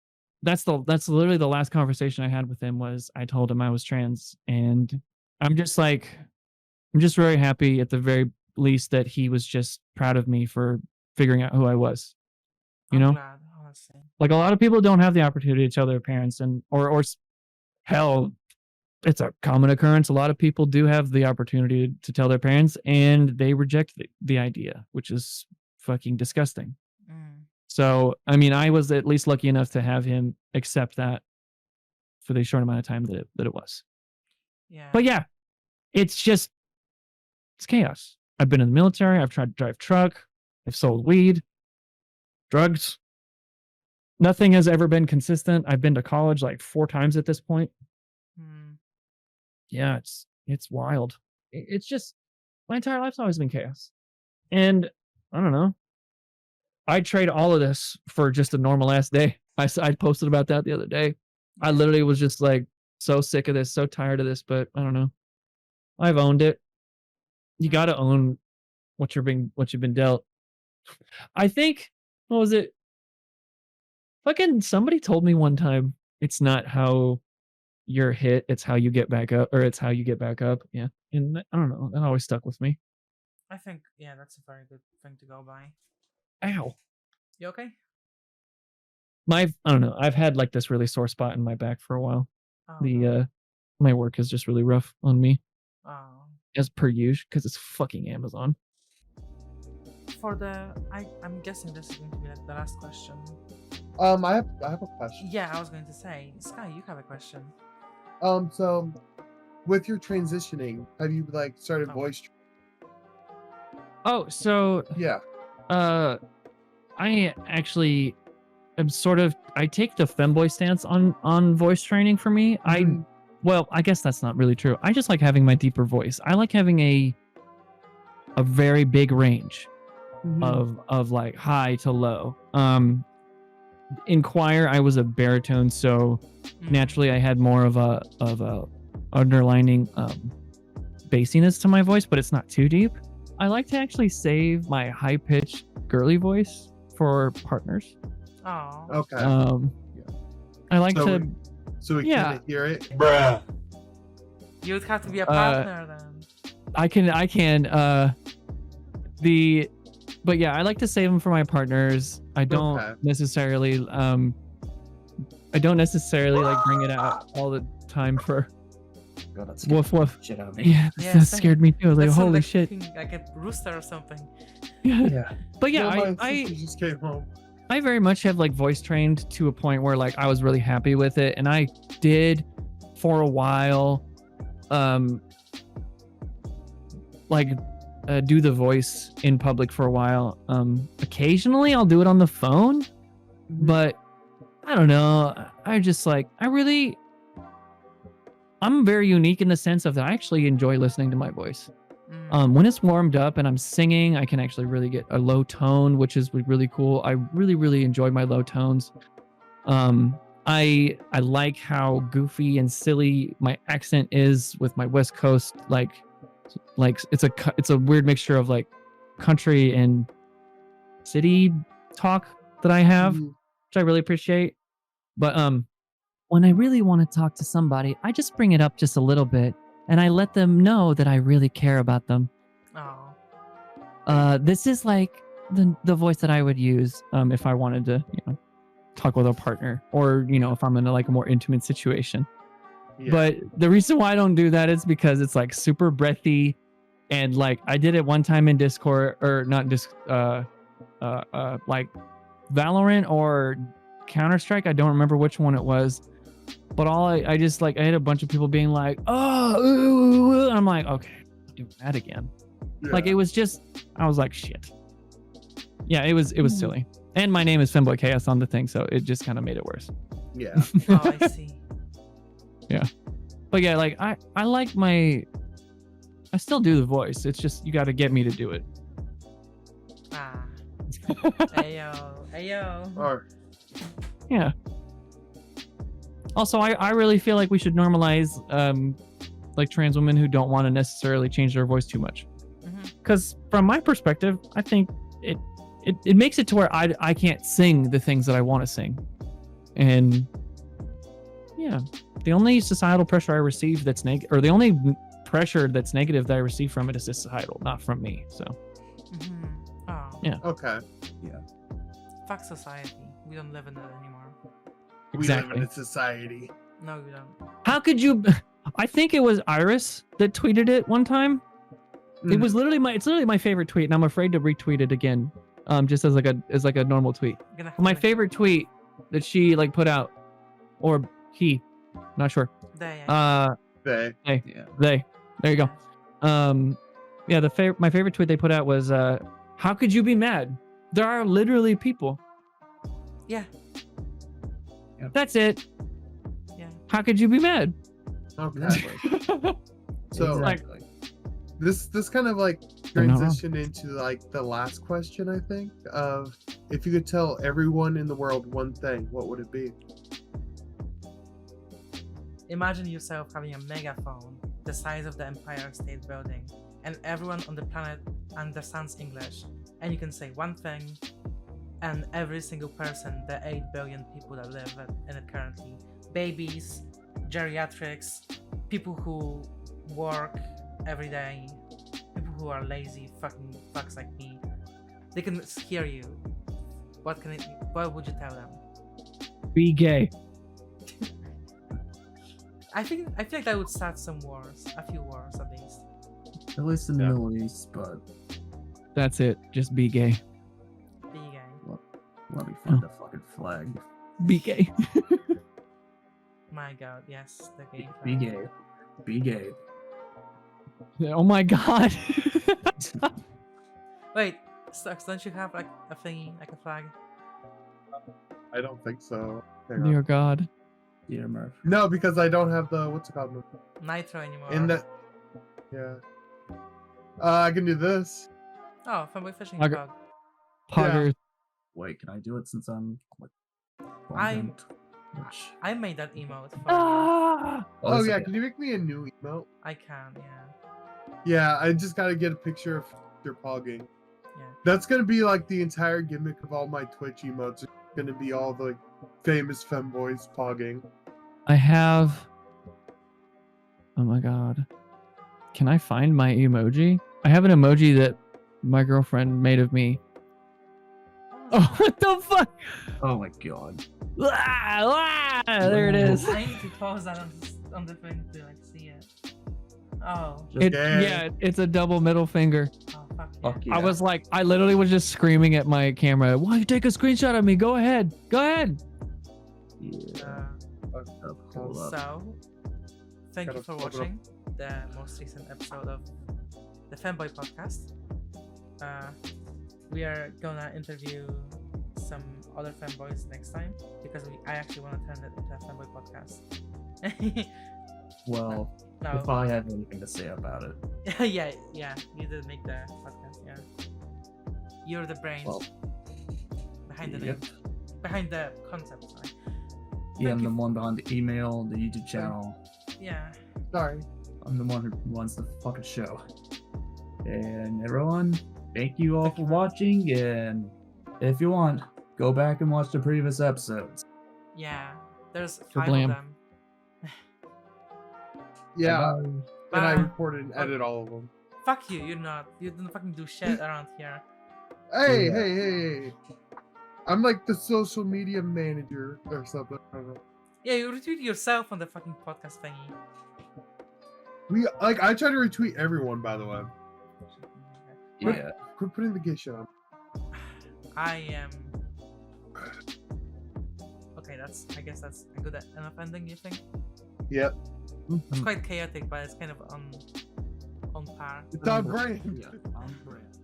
that's literally the last conversation I had with him. Was I told him I was trans, and I'm just very happy at the very least that he was just proud of me for figuring out who I was. I'm glad, honestly. Like, a lot of people don't have the opportunity to tell their parents, and or hell, it's a common occurrence. A lot of people do have the opportunity to tell their parents, and they reject the idea, which is fucking disgusting. So, I mean, I was at least lucky enough to have him accept that for the short amount of time that it was. Yeah. But yeah, it's chaos. I've been in the military. I've tried to drive truck. I've sold weed, drugs. Nothing has ever been consistent. I've been to college like 4 times at this point. Yeah, it's wild. It's just, my entire life's always been chaos. And I don't know. I'd trade all of this for just a normal ass day. I posted about that the other day. I literally was just like so sick of this, so tired of this, but I don't know. I've owned it. You got to own what you've been dealt. I think, what was it? Fucking somebody told me one time, it's not how you're hit, it's how you get back up, or it's how you get back up. Yeah. And I don't know, that always stuck with me. I think, yeah, that's a very good thing to go by. Ow. You okay? I don't know. I've had like this really sore spot in my back for a while. Oh, My work is just really rough on me, oh. as per usual, because it's fucking Amazon. I'm guessing this is going to be like the last question. I have a question. Yeah, I was going to say, Sky, you have a question. So with your transitioning, have you like started voice? Oh, so yeah. I actually am I take the femboy stance on voice training for me. Well, I guess that's not really true. I just like having my deeper voice. I like having a very big range of like high to low. In choir, I was a baritone, so naturally I had more of a underlining bassiness to my voice, but it's not too deep. I like to actually save my high pitched girly voice for partners. Oh. Okay. I like to. So we can't hear it. Bruh. You would have to be a partner then. I can. But yeah, I like to save them for my partners. I don't necessarily like bring it out all the time for. God, that's Woof woof. shit out of me. Yeah, Yeah, that same. scared me too. I was like, That sounds holy like shit. fucking like a rooster or something. Yeah. But yeah, my sister just came home. I very much have like voice trained to a point where like I was really happy with it, and I did for a while do the voice in public for a while. Occasionally I'll do it on the phone, but I don't know. I'm very unique in the sense of that I actually enjoy listening to my voice. When it's warmed up and I'm singing, I can actually really get a low tone, which is really cool. I really enjoy my low tones. I like how goofy and silly my accent is with my West Coast, like it's a weird mixture of like country and city talk that I have, which I really appreciate. But when I really want to talk to somebody, I just bring it up just a little bit and I let them know that I really care about them. Oh. This is like the voice that I would use if I wanted to, talk with a partner, or if I'm in a more intimate situation. Yeah. But the reason why I don't do that is because it's like super breathy, and like I did it one time in Discord, or not like Valorant or Counter-Strike. I don't remember which one it was, but I had a bunch of people being like, oh, ooh. I'm like, okay, do that again. Yeah. Like it was just, I was like, shit. Yeah, it was silly. And my name is Femboy Chaos on the thing, so it just kind of made it worse. Yeah. Oh, I see. But yeah, like I like I still do the voice. It's just you got to get me to do it. Ah. Ayo. Or Yeah. Also, I really feel like we should normalize like trans women who don't want to necessarily change their voice too much. Because from my perspective, I think it makes it to where I can't sing the things that I want to sing. And yeah, the only societal pressure I receive that's negative, or the only pressure that's negative that I receive from it is societal, not from me. So Oh. Yeah. okay. Fuck society. We don't live in it anymore. We live Exactly. in a society. No, we don't. How could you? I think it was Iris that tweeted it one time. It was literally my favorite tweet, and I'm afraid to retweet it again. Just as like a normal tweet. My favorite tweet that she like put out, or he, not sure. They. They. They. There you go. Yeah, my favorite tweet they put out was, how could you be mad? There are literally people. Yeah. That's it. Yeah. How could you be mad? Okay. So Exactly. this kind of like transition into like the last question, I think, of if you could tell everyone in the world one thing, what would it be? Imagine yourself having a megaphone the size of the Empire State Building, and everyone on the planet understands English, and you can say one thing, and every single person, the 8 billion people that live in it currently, babies, geriatrics, people who work every day, people who are lazy, fucking fucks like me, they can hear you. What would you tell them? Be gay. I feel like that would start some wars, a few wars at least. At least in the Middle East, but That's it. Just be gay. Be gay. let me find the fucking flag. Be gay. My god, yes, the gay Be flag. gay. Be gay. Oh my god. Wait, Stux, don't you have like a thingy, like a flag? I don't think so. Hang on. Dear God. Dear Murph. No, because I don't have the what's it called? Nitro anymore. In the yeah. I can do this. Oh, Femboy Fishing Okay. Dog. Poggers. Wait, can I do it since I'm like I'm- content? Which I made that emote for you. Ah! Oh is yeah, it? can you make me a new emote? I can, yeah. Yeah, I just gotta get a picture of your pogging. Yeah. That's gonna be like the entire gimmick of all my Twitch emotes. It's gonna be all the famous femboys pogging. I have Oh my god. Can I find my emoji? I have an emoji that my girlfriend made of me. Oh, what the fuck? Oh my god. There it is. I need to pause that on the thing to like see it. Oh. Yeah, it's a double middle finger. Oh fuck yeah. Fuck yeah. I was like, I literally was just screaming at my camera. Why you take a screenshot of me? Go ahead. Go ahead. Yeah. Hold up. So, thank you for watching the most recent episode of the Femboy podcast. We are gonna interview some other femboys next time because I actually want to turn it into a femboy podcast. Well, No. if I have anything to say about it. yeah, you did make the podcast. Yeah, you're the brains Well, behind the yep. behind the concept. Sorry. Yeah, I'm Thank the you. one behind the email, the YouTube channel. Yeah. Sorry. I'm the one who runs the fucking show. And everyone, thank you all Thank for you. watching. And if you want, go back and watch the previous episodes. Yeah. There's 5 Kablam. of them. Yeah, Bye-bye. and I Bye. recorded and edited all of them. Fuck you. You're not. You don't fucking do shit around here. Hey, Yeah. hey. I'm like the social media manager or something. I don't know. Yeah, you retweet yourself on the fucking podcast thingy. I try to retweet everyone, by the way. Yeah. Quit putting the gay shit on. I am. Okay, I guess that's a good enough ending. You think? Yep. It's quite chaotic, but it's kind of on par. It's on brand. Yeah, I'm brand.